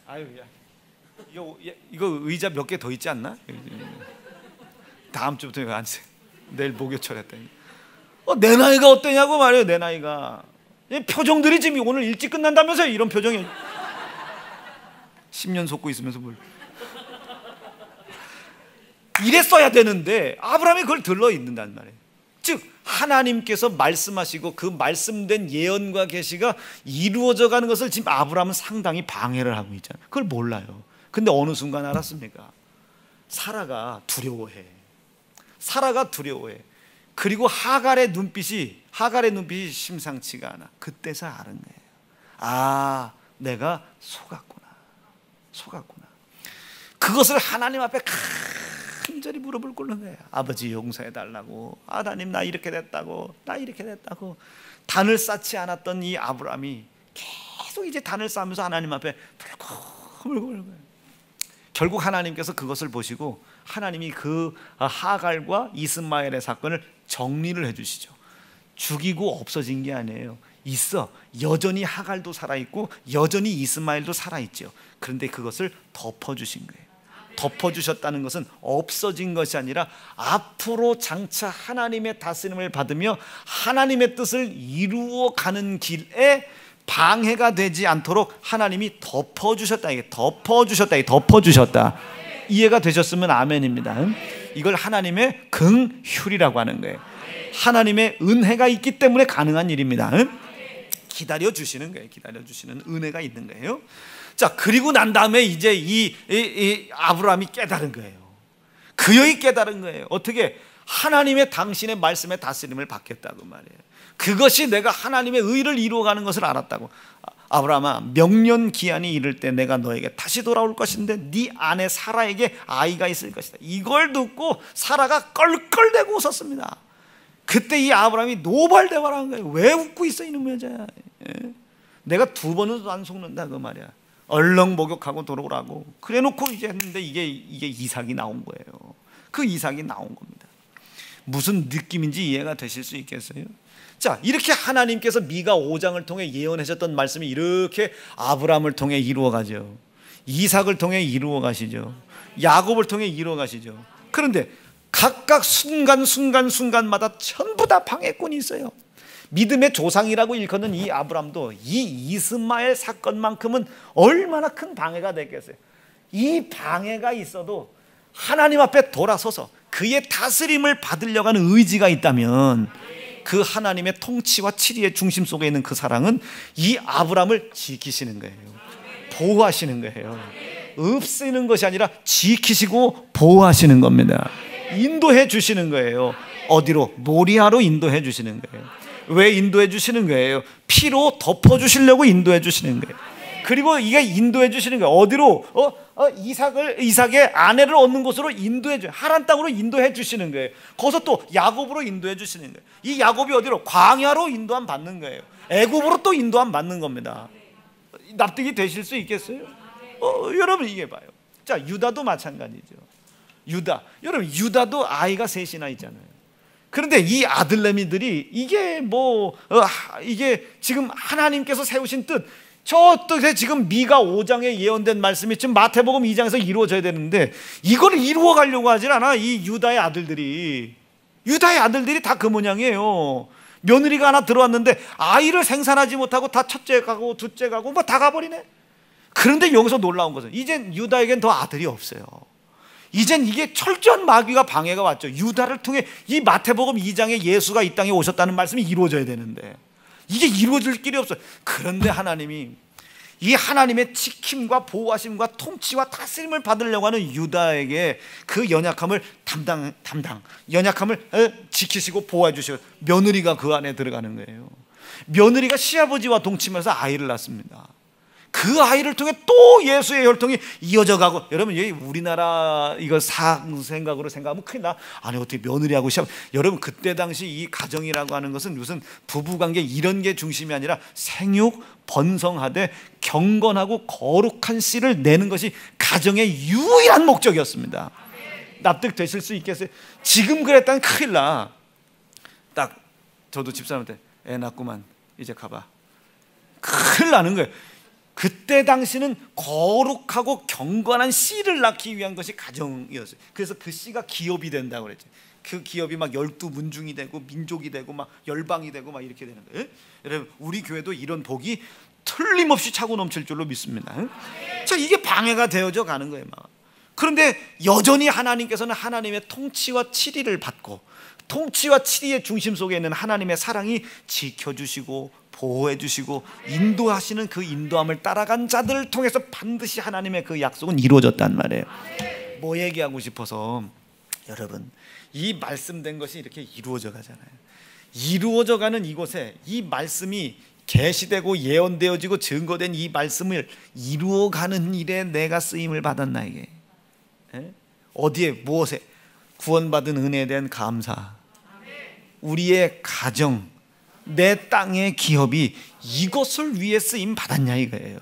Speaker 1: 아유 야. 이거 의자 몇 개 더 있지 않나? 다음 주부터 여기 앉으세요. 내일 목요철 했더니 내 나이가 어떠냐고 말이에요. 내 나이가. 표정들이 지금 오늘 일찍 끝난다면서요. 이런 표정이 10년 속고 있으면서 뭘 이랬어야 되는데 아브라함이 그걸 들러 있는단 말이에요. 즉 하나님께서 말씀하시고 그 말씀된 예언과 계시가 이루어져 가는 것을 지금 아브라함은 상당히 방해를 하고 있잖아요. 그걸 몰라요. 근데 어느 순간 알았습니까? 사라가 두려워해. 사라가 두려워해. 그리고 하갈의 눈빛이 심상치가 않아. 그때서 아는 거예요. 아, 내가 속았구나. 그것을 하나님 앞에 간절히 무릎을 꿇는 거예요. 아버지 용서해 달라고. 하나님 나 이렇게 됐다고. 단을 쌓지 않았던 이 아브라함이 계속 이제 단을 쌓으면서 하나님 앞에 불고 결국 하나님께서 그것을 보시고 하나님이 그 하갈과 이스마엘의 사건을 정리를 해주시죠. 죽이고 없어진 게 아니에요. 있어. 여전히 하갈도 살아있고 여전히 이스마엘도 살아있죠. 그런데 그것을 덮어주신 거예요. 덮어주셨다는 것은 없어진 것이 아니라 앞으로 장차 하나님의 다스림을 받으며 하나님의 뜻을 이루어가는 길에 방해가 되지 않도록 하나님이 덮어주셨다. 이게 덮어주셨다. 이해가 되셨으면 아멘입니다. 이걸 하나님의 긍휼이라고 하는 거예요. 하나님의 은혜가 있기 때문에 가능한 일입니다. 기다려주시는 거예요. 기다려주시는 은혜가 있는 거예요. 자, 그리고 난 다음에 이제 이 아브라함이 깨달은 거예요. 그 여이 깨달은 거예요. 어떻게? 하나님의 당신의 말씀에 다스림을 받겠다고 말이에요. 그것이 내가 하나님의 의를 이루어가는 것을 알았다고. 아브라함아, 명년 기한이 이를 때 내가 너에게 다시 돌아올 것인데 네 아내 사라에게 아이가 있을 것이다. 이걸 듣고 사라가 껄껄대고 웃었습니다. 그때 이 아브라함이 노발대발을 한 거예요. 왜 웃고 있어 이놈 여자야. 내가 2번은 안 속는다 그 말이야. 얼렁 목욕하고 돌아오라고. 그래놓고 이제 했는데 이게 이삭이 나온 거예요. 그 이삭이 나온 겁니다. 무슨 느낌인지 이해가 되실 수 있겠어요? 자, 이렇게 하나님께서 미가 5장을 통해 예언하셨던 말씀이 이렇게 아브라함을 통해 이루어가죠. 이삭을 통해 이루어가시죠. 야곱을 통해 이루어가시죠. 그런데 각각 순간마다 전부 다 방해꾼이 있어요. 믿음의 조상이라고 일컫는 이 아브라함도 이 이스마엘 사건만큼은 얼마나 큰 방해가 됐겠어요. 이 방해가 있어도 하나님 앞에 돌아서서 그의 다스림을 받으려고 하는 의지가 있다면 그 하나님의 통치와 치리의 중심 속에 있는 그 사랑은 이 아브라함을 지키시는 거예요. 보호하시는 거예요. 없애는 것이 아니라 지키시고 보호하시는 겁니다. 인도해 주시는 거예요. 어디로? 모리아로 인도해 주시는 거예요. 왜 인도해 주시는 거예요? 피로 덮어 주시려고 인도해 주시는 거예요. 그리고 이게 인도해 주시는 거예요. 어디로? 이삭의 아내를 얻는 곳으로 인도해 줘요. 하란 땅으로 인도해 주시는 거예요. 거기서 또 야곱으로 인도해 주시는 거예요. 이 야곱이 어디로? 광야로 인도함 받는 거예요. 애굽으로 또 인도함 받는 겁니다. 납득이 되실 수 있겠어요? 여러분 이게 봐요. 자, 유다도 마찬가지죠. 여러분 유다도 아이가 셋이나 있잖아요. 그런데 이 아들내미들이 이게 지금 하나님께서 세우신 뜻, 저 뜻에 지금 미가 5장에 예언된 말씀이 지금 마태복음 2장에서 이루어져야 되는데 이걸 이루어 가려고 하질 않아. 이 유다의 아들들이 다 그 모양이에요. 며느리가 하나 들어왔는데 아이를 생산하지 못하고 다 첫째 가고 둘째 가고 뭐 다 가버리네. 그런데 여기서 놀라운 것은 이젠 유다에겐 더 아들이 없어요. 이젠 이게 철저한 마귀가 방해가 왔죠. 유다를 통해 이 마태복음 2장에 예수가 이 땅에 오셨다는 말씀이 이루어져야 되는데 이게 이루어질 길이 없어요. 그런데 하나님이 이 하나님의 지킴과 보호하심과 통치와 다스림을 받으려고 하는 유다에게 그 연약함을 연약함을 지키시고 보호해 주시고 며느리가 그 안에 들어가는 거예요. 며느리가 시아버지와 동침해서 아이를 낳습니다. 그 아이를 통해 또 예수의 혈통이 이어져 가고, 여러분 여기 우리나라 이거 생각으로 생각하면 큰일 나. 아니 어떻게 며느리하고 시아버지, 여러분 그때 당시 이 가정이라고 하는 것은 무슨 부부관계 이런 게 중심이 아니라 생육, 번성하되 경건하고 거룩한 씨를 내는 것이 가정의 유일한 목적이었습니다. 납득되실 수 있겠어요? 지금 그랬다면 큰일 나. 딱 저도 집사람한테 애 낳구만 이제 가봐. 큰일 나는 거예요. 그때 당시는 거룩하고 경건한 씨를 낳기 위한 것이 가정이었어요. 그래서 그 씨가 기업이 된다고 그랬죠. 그 기업이 막 12문중이 되고 민족이 되고 막 열방이 되고 막 이렇게 되는 거예요. 여러분 우리 교회도 이런 복이 틀림없이 차고 넘칠 줄로 믿습니다. 자, 이게 방해가 되어져 가는 거예요. 막. 그런데 여전히 하나님께서는 하나님의 통치와 치리를 받고 통치와 치리의 중심 속에 있는 하나님의 사랑이 지켜주시고 보호해 주시고 인도하시는 그 인도함을 따라간 자들을 통해서 반드시 하나님의 그 약속은 이루어졌단 말이에요. 뭐 얘기하고 싶어서, 여러분 이 말씀된 것이 이렇게 이루어져 가잖아요. 이루어져 가는 이곳에 이 말씀이 계시되고 예언되어지고 증거된 이 말씀을 이루어가는 일에 내가 쓰임을 받았나이게. 어디에 무엇에? 구원받은 은혜에 대한 감사, 우리의 가정, 내 땅의 기업이 이것을 위해 쓰임 받았냐 이거예요.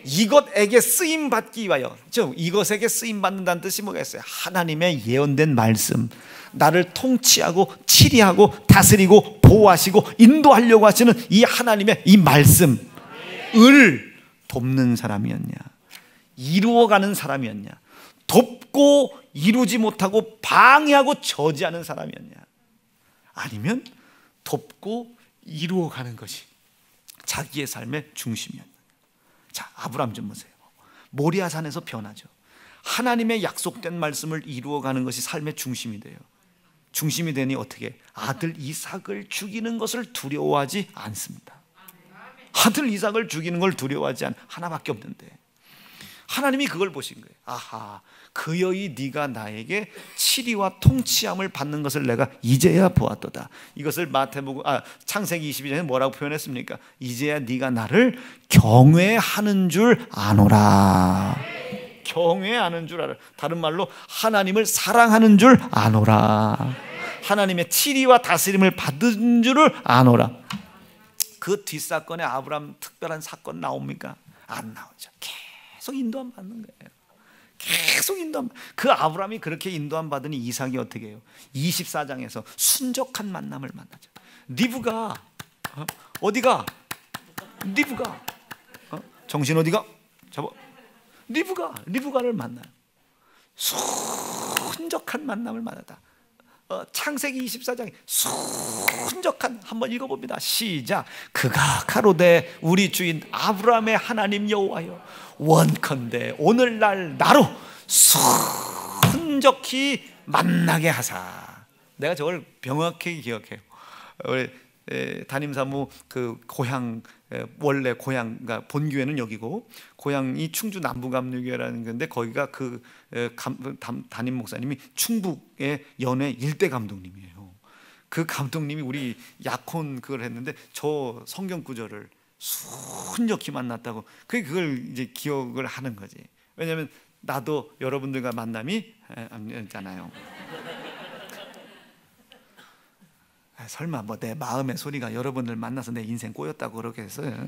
Speaker 1: 이것에게 쓰임 받기 위하여, 즉 이것에게 쓰임 받는다는 뜻이 뭐겠어요? 하나님의 예언된 말씀, 나를 통치하고 치리하고 다스리고 보호하시고 인도하려고 하시는 이 하나님의 이 말씀을 돕는 사람이었냐, 이루어가는 사람이었냐, 돕고 이루지 못하고 방해하고 저지하는 사람이었냐, 아니면 돕고 이루어가는 것이 자기의 삶의 중심이었냐. 자, 아브라함 좀 보세요. 모리아산에서 변하죠. 하나님의 약속된 말씀을 이루어가는 것이 삶의 중심이 돼요. 중심이 되니 어떻게? 아들 이삭을 죽이는 것을 두려워하지 않습니다. 아들 이삭을 죽이는 걸 두려워하지 않, 하나밖에 없는데 하나님이 그걸 보신 거예요. 아하, 그여이 네가 나에게 치리와 통치함을 받는 것을 내가 이제야 보았도다. 이것을 마태복음 창세기 22장에 뭐라고 표현했습니까? 이제야 네가 나를 경외하는 줄 아노라. 경외하는 줄 알아. 다른 말로 하나님을 사랑하는 줄 아노라. 하나님의 치리와 다스림을 받은 줄을 아노라. 그 뒷사건에 아브라함 특별한 사건 나옵니까? 안 나오죠. 계속 인도함 받는 거예요. 계속 인도함. 그 아브라함이 그렇게 인도함 받으니 이삭이 어떻게 해요? 24장에서 순적한 만남을 만나죠. 리브가 어디가? 리브가 정신 어디가? 잡아. 리브가를 만나요. 순적한 만남을 만나다. 창세기 24장에 순적한, 한번 읽어봅니다. 시작. 그가 가로되 우리 주인 아브라함의 하나님 여호와여, 원컨대 오늘날 나로 순적히 만나게 하사. 내가 저걸 명확하게 기억해요. 담임사무 그 고향, 원래 고향가 본교회는 여기고 고향이 충주 남부감리교회라는 건데, 거기가 그 담임 목사님이 충북의 연회 일대 감독님이에요. 그 감독님이 우리 약혼 그걸 했는데 저 성경 구절을 순적히 만났다고, 그걸 이제 기억을 하는 거지. 왜냐하면 나도 여러분들과 만남이 있잖아요. 설마 뭐 내 마음의 소리가 여러분들 만나서 내 인생 꼬였다고 그렇게 했어요?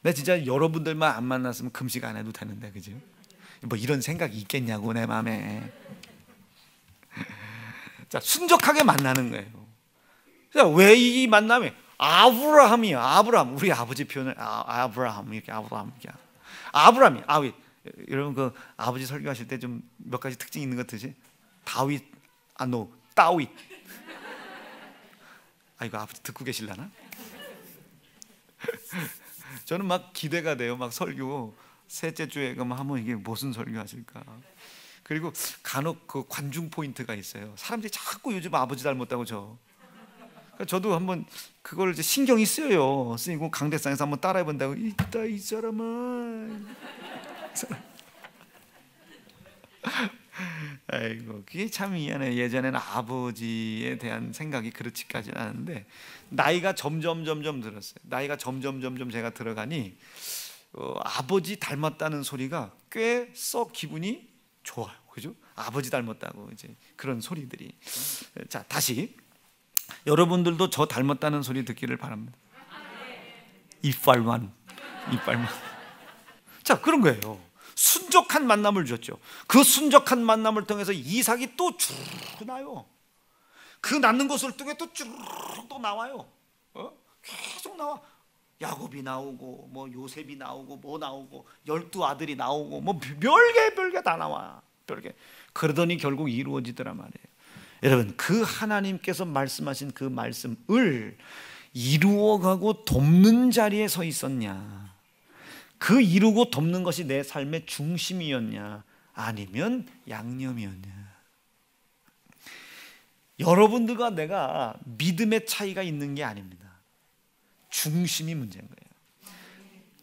Speaker 1: 내 진짜 여러분들만 안 만났으면 금식 안 해도 되는데, 그죠? 뭐 이런 생각이 있겠냐고 내 마음에. 자, 순적하게 만나는 거예요. 자, 왜 이 만남이 아브라함이야? 아브라함, 우리 아버지 표현을 아브라함 이렇게 아브라함이 여러분 그 아버지 설교하실 때 좀 몇 가지 특징 있는 것 같으시? 다윗, 따윗. 이거 아버지 듣고 계실라나? 저는 막 기대가 돼요. 막 설교 셋째 주에 하면 이게 무슨 설교하실까? 그리고 간혹 그 관중 포인트가 있어요. 사람들이 자꾸 요즘 아버지 닮았다고 저도 한번 그걸 이제 신경이 쓰이고 강대상에서 한번 따라해 본다고. 이따 이 사람은 아이고, 그게 참 미안해. 예전에는 아버지에 대한 생각이 그렇지까지는 않은데 나이가 점점 들었어요. 나이가 점점 제가 들어가니 아버지 닮았다는 소리가 꽤 썩 기분이 좋아요. 그죠? 아버지 닮았다고 이제 그런 소리들이. 자, 다시 여러분들도 저 닮았다는 소리 듣기를 바랍니다. 이빨만. 자, 그런 거예요. 순적한 만남을 주셨죠. 그 순적한 만남을 통해서 이삭이 또 쭉 나요. 그 낳는 것을 통해 또 쭉 또 나와요. 계속 나와. 야곱이 나오고 뭐 요셉이 나오고 뭐 나오고 12아들이 나오고 뭐 별게 다 나와. 별게. 그러더니 결국 이루어지더라 말이에요. 여러분, 그 하나님께서 말씀하신 그 말씀을 이루어가고 돕는 자리에 서 있었냐? 그 이루고 돕는 것이 내 삶의 중심이었냐, 아니면 양념이었냐? 여러분들과 내가 믿음의 차이가 있는 게 아닙니다. 중심이 문제인 거예요.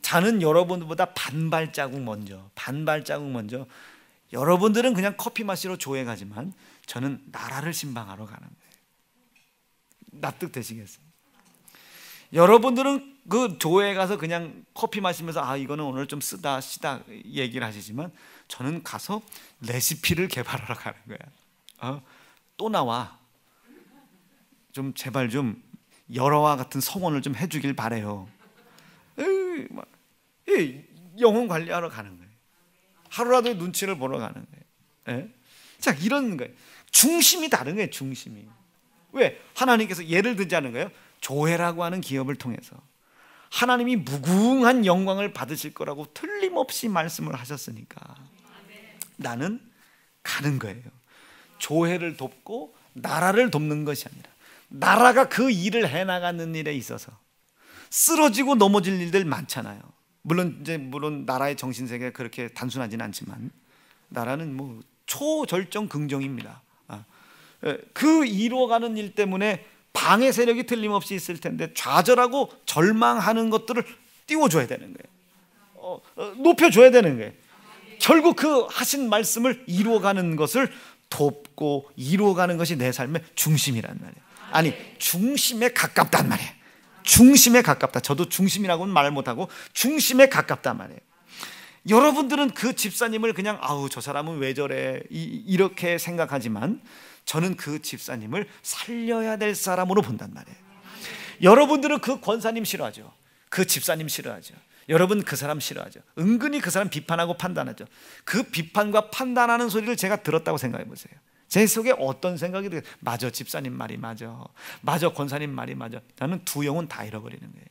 Speaker 1: 저는 여러분들보다 반발자국 먼저. 여러분들은 그냥 커피 마시러 교회 가지만 저는 나라를 신방하러 가는 거예요. 납득되시겠어요? 여러분들은 그 교회에 가서 그냥 커피 마시면서 이거는 오늘 좀 쓰다 얘기를 하시지만 저는 가서 레시피를 개발하러 가는 거야. 또 나와. 좀 제발 좀 여러와 같은 성원을 좀 해주길 바래요. 영혼 관리하러 가는 거예요. 하루라도 눈치를 보러 가는 거예요. 자, 이런 거예요. 중심이 다른 거예요. 중심이. 왜? 하나님께서 예를 들자는 거예요. 조회라고 하는 기업을 통해서 하나님이 무궁한 영광을 받으실 거라고 틀림없이 말씀을 하셨으니까 나는 가는 거예요. 조회를 돕고 나라를 돕는 것이 아니라 나라가 그 일을 해나가는 일에 있어서 쓰러지고 넘어질 일들 많잖아요. 물론 나라의 정신세계가 그렇게 단순하진 않지만 나라는 뭐 초절정 긍정입니다. 그 이루어가는 일 때문에 방해 세력이 틀림없이 있을 텐데 좌절하고 절망하는 것들을 띄워줘야 되는 거예요. 높여줘야 되는 거예요. 결국 그 하신 말씀을 이루어가는 것을 돕고 이루어가는 것이 내 삶의 중심이란 말이에요. 아니, 중심에 가깝단 말이에요. 중심에 가깝다. 저도 중심이라고는 말을 못하고 중심에 가깝단 말이에요. 여러분들은 그 집사님을 그냥 저 사람은 왜 저래 이렇게 생각하지만 저는 그 집사님을 살려야 될 사람으로 본단 말이에요. 여러분들은 그 권사님 싫어하죠. 그 집사님 싫어하죠. 여러분 그 사람 싫어하죠. 은근히 그 사람 비판하고 판단하죠. 그 비판과 판단하는 소리를 제가 들었다고 생각해 보세요. 제 속에 어떤 생각이 들어요? 맞아, 집사님 말이 맞아. 맞아, 권사님 말이 맞아. 나는 두 영혼 다 잃어버리는 거예요.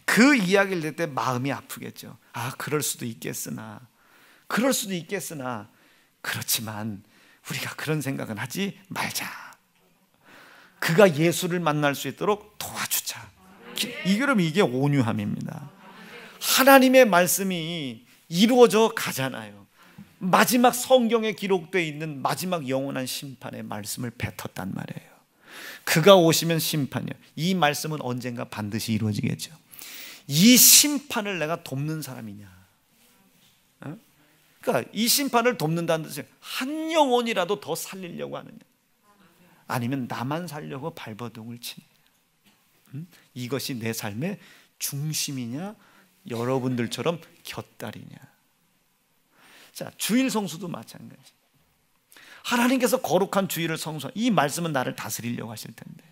Speaker 1: 그 이야기를 들을 때 마음이 아프겠죠. 아, 그럴 수도 있겠으나 그렇지만 우리가 그런 생각은 하지 말자. 그가 예수를 만날 수 있도록 도와주자. 이게 온유함입니다. 하나님의 말씀이 이루어져 가잖아요. 마지막 성경에 기록되어 있는 마지막 영원한 심판의 말씀을 뱉었단 말이에요. 그가 오시면 심판이요. 이 말씀은 언젠가 반드시 이루어지겠죠. 이 심판을 내가 돕는 사람이냐? 그러니까 이 심판을 돕는다는 뜻은 한 영혼이라도 더 살리려고 하느냐, 아니면 나만 살려고 발버둥을 치느냐. 이것이 내 삶의 중심이냐, 여러분들처럼 곁다리냐. 자, 주일 성수도 마찬가지. 하나님께서 거룩한 주일을 성수한 이 말씀은 나를 다스리려고 하실 텐데,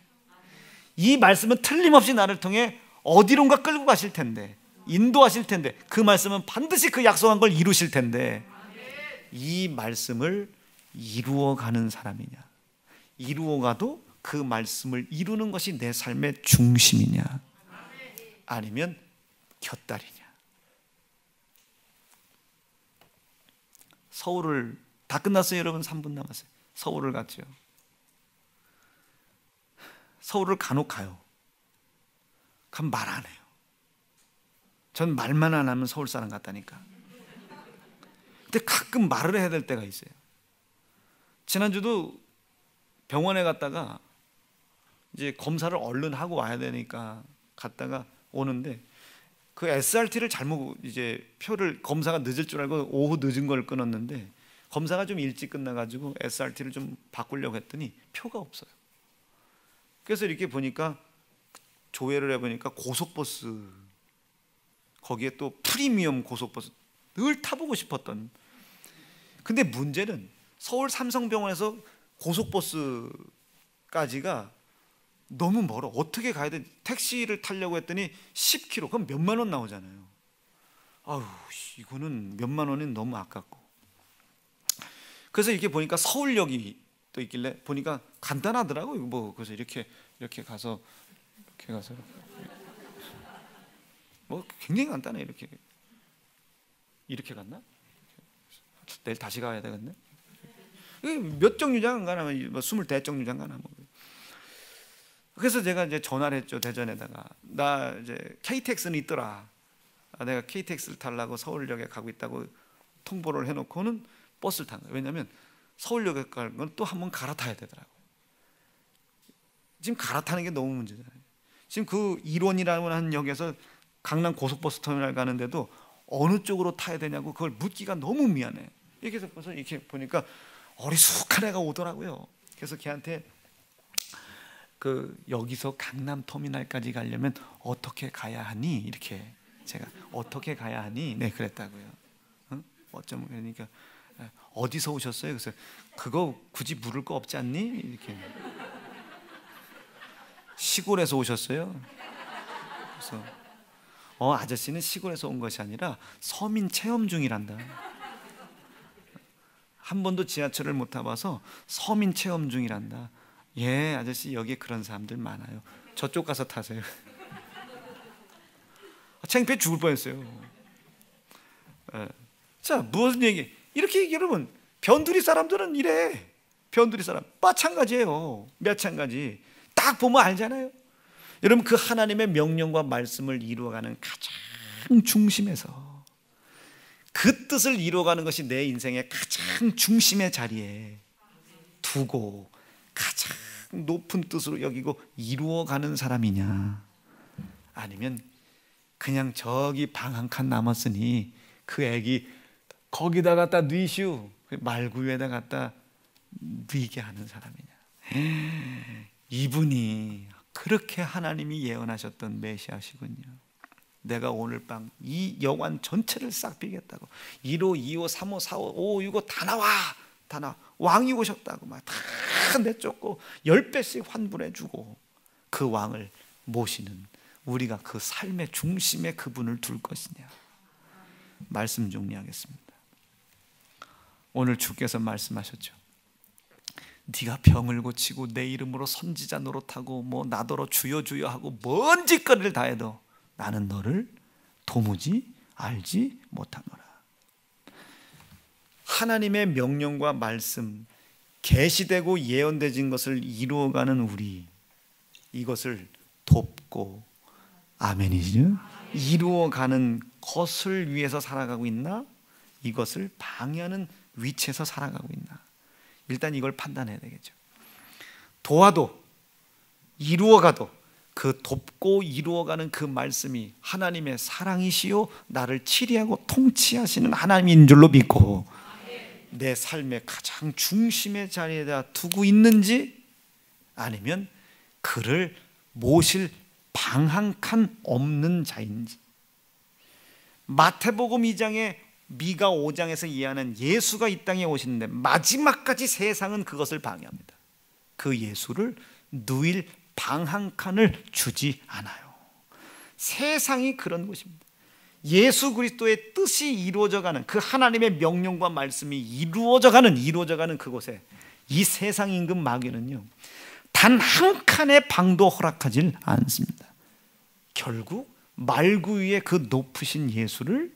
Speaker 1: 이 말씀은 틀림없이 나를 통해 어디론가 끌고 가실 텐데, 인도하실 텐데, 그 말씀은 반드시 그 약속한 걸 이루실 텐데, 이 말씀을 이루어가는 사람이냐, 이루어가도 그 말씀을 이루는 것이 내 삶의 중심이냐, 아니면 곁다리냐. 서울을 다 끝났어요 여러분. 3분 남았어요. 서울을 갔죠. 서울을 간혹 가요. 그럼 말 안 해요. 전 말만 안 하면 서울 사람 같다니까. 근데 가끔 말을 해야 될 때가 있어요. 지난주도 병원에 갔다가 이제 검사를 얼른 하고 와야 되니까 갔다가 오는데, 그 SRT를 잘못, 이제 표를, 검사가 늦을 줄 알고 오후 늦은 걸 끊었는데 검사가 좀 일찍 끝나가지고 SRT를 좀 바꾸려고 했더니 표가 없어요. 그래서 이렇게 보니까 조회를 해보니까 고속버스, 거기에 또 프리미엄 고속버스, 늘 타보고 싶었던. 근데 문제는 서울 삼성병원에서 고속버스까지가 너무 멀어. 어떻게 가야 돼? 택시를 타려고 했더니 10km, 그럼 몇만 원 나오잖아요. 아유, 이거는 몇만 원은 너무 아깝고. 그래서 이렇게 보니까 서울역이 또 있길래 보니까 간단하더라고요. 뭐 그래서 이렇게 가서 뭐 굉장히 간단해. 이렇게 갔나? 내일 다시 가야 되겠네. 몇 정류장 안 가나? 뭐 20대정류장 가나? 뭐. 그래서 제가 이제 전화를 했죠, 대전에다가. 나 이제 KTX는 있더라. 내가 KTX를 타려고 서울역에 가고 있다고 통보를 해놓고는 버스를 탄 거예요. 왜냐하면 서울역에 가는 건 또 한 번 갈아타야 되더라고요. 지금 갈아타는 게 너무 문제잖아요. 지금 그 일원이라는 한 역에서 강남 고속버스 터미널 가는데도 어느 쪽으로 타야 되냐고 그걸 묻기가 너무 미안해. 이렇게 해서 이렇게 보니까 어리숙한 애가 오더라고요. 그래서 걔한테 여기서 강남 터미널까지 가려면 어떻게 가야 하니? 이렇게 제가 어떻게 가야 하니? 네, 그랬다고요. 어쩌면 그러니까 어디서 오셨어요? 그래서 그거 굳이 물을 거 없지 않니? 이렇게. 시골에서 오셨어요? 그래서 아저씨는 시골에서 온 것이 아니라 서민 체험 중이란다. 한 번도 지하철을 못 타봐서 서민 체험 중이란다. 예, 아저씨 여기 그런 사람들 많아요. 저쪽 가서 타세요. 창피해 죽을 뻔했어요. 자, 무슨 얘기? 이렇게 여러분, 변두리 사람들은 이래. 변두리 사람 마찬가지예요. 마찬가지. 딱 보면 알잖아요. 여러분, 그 하나님의 명령과 말씀을 이루어가는 가장 중심에서, 그 뜻을 이루어가는 것이 내 인생의 가장 중심의 자리에 두고 가장 높은 뜻으로 여기고 이루어가는 사람이냐, 아니면 그냥 저기 방 한 칸 남았으니 그 애기 거기다 갖다 뉘슈, 말구유에다 갖다 뉘게 하는 사람이냐. 이분이 그렇게 하나님이 예언하셨던 메시아시군요. 내가 오늘 밤 이 여관 전체를 싹 비겠다고. 1호, 2호, 3호, 4호, 5호, 6호 다 나와. 다 나와. 왕이 오셨다고 막 다 내쫓고 10배씩 환불해 주고 그 왕을 모시는 우리가 그 삶의 중심에 그분을 둘 것이냐. 말씀 정리하겠습니다. 오늘 주께서 말씀하셨죠. 네가 병을 고치고 내 이름으로 선지자 노릇하고 뭐 나더러 주여 주여 하고 뭔 짓거리를 다 해도 나는 너를 도무지 알지 못하노라. 하나님의 명령과 말씀, 계시되고 예언되진 것을 이루어가는 우리, 이것을 돕고, 아멘이죠? 이루어가는 것을 위해서 살아가고 있나? 이것을 방해하는 위치에서 살아가고 있나? 일단 이걸 판단해야 되겠죠. 도와도 이루어가도 그 돕고 이루어가는 그 말씀이 하나님의 사랑이시요 나를 치리하고 통치하시는 하나님인 줄로 믿고 내 삶의 가장 중심의 자리에다 두고 있는지, 아니면 그를 모실 방향칸 없는 자인지. 마태복음 2장에 미가 5장에서 이해하는 예수가 이 땅에 오시는데 마지막까지 세상은 그것을 방해합니다. 그 예수를 누일 방향칸을 주지 않아요. 세상이 그런 것입니다. 예수 그리스도의 뜻이 이루어져가는 그 하나님의 명령과 말씀이 이루어져가는 그곳에 이 세상 임금 마귀는요, 단 한 칸의 방도 허락하지 않습니다. 결국 말구 위에 그 높으신 예수를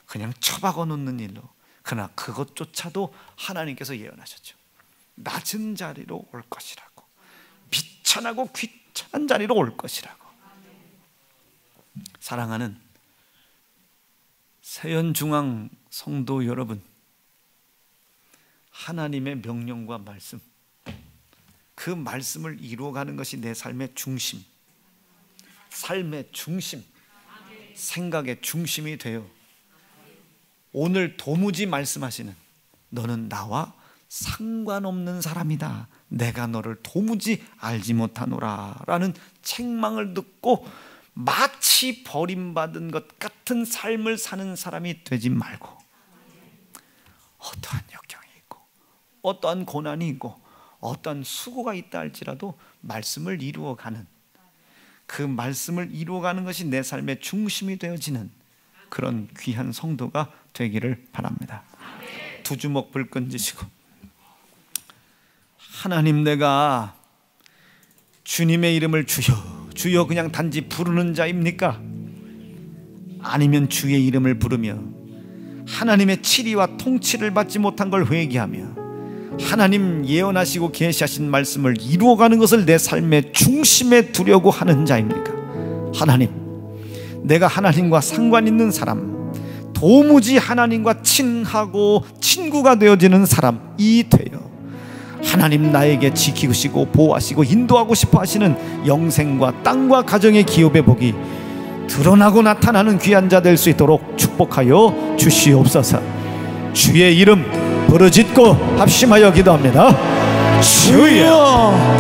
Speaker 1: 그냥 처박아 놓는 일로, 그러나 그것조차도 하나님께서 예언하셨죠. 낮은 자리로 올 것이라고, 비천하고 귀천한 자리로 올 것이라고. 사랑하는 세연중앙 성도 여러분, 하나님의 명령과 말씀, 그 말씀을 이루어가는 것이 내 삶의 중심, 생각의 중심이 되어 오늘 도무지 말씀하시는, 너는 나와 상관없는 사람이다, 내가 너를 도무지 알지 못하노라 라는 책망을 듣고 마치 버림받은 것 같은 삶을 사는 사람이 되지 말고, 어떠한 역경이 있고 어떠한 고난이 있고 어떠한 수고가 있다 할지라도 말씀을 이루어가는, 그 말씀을 이루어가는 것이 내 삶의 중심이 되어지는 그런 귀한 성도가 되기를 바랍니다. 두 주먹 불끈 쥐시고, 하나님, 내가 주님의 이름을 주여 주여 그냥 단지 부르는 자입니까? 아니면 주의 이름을 부르며 하나님의 치리와 통치를 받지 못한 걸 회개하며 하나님 예언하시고 계시하신 말씀을 이루어가는 것을 내 삶의 중심에 두려고 하는 자입니까? 하나님, 내가 하나님과 상관 있는 사람, 도무지 하나님과 친하고 친구가 되어지는 사람이 되어 하나님 나에게 지키시고 보호하시고 인도하고 싶어 하시는 영생과 땅과 가정의 기업의 복이 드러나고 나타나는 귀한 자 될 수 있도록 축복하여 주시옵소서. 주의 이름 부르짖고 합심하여 기도합니다. 주여.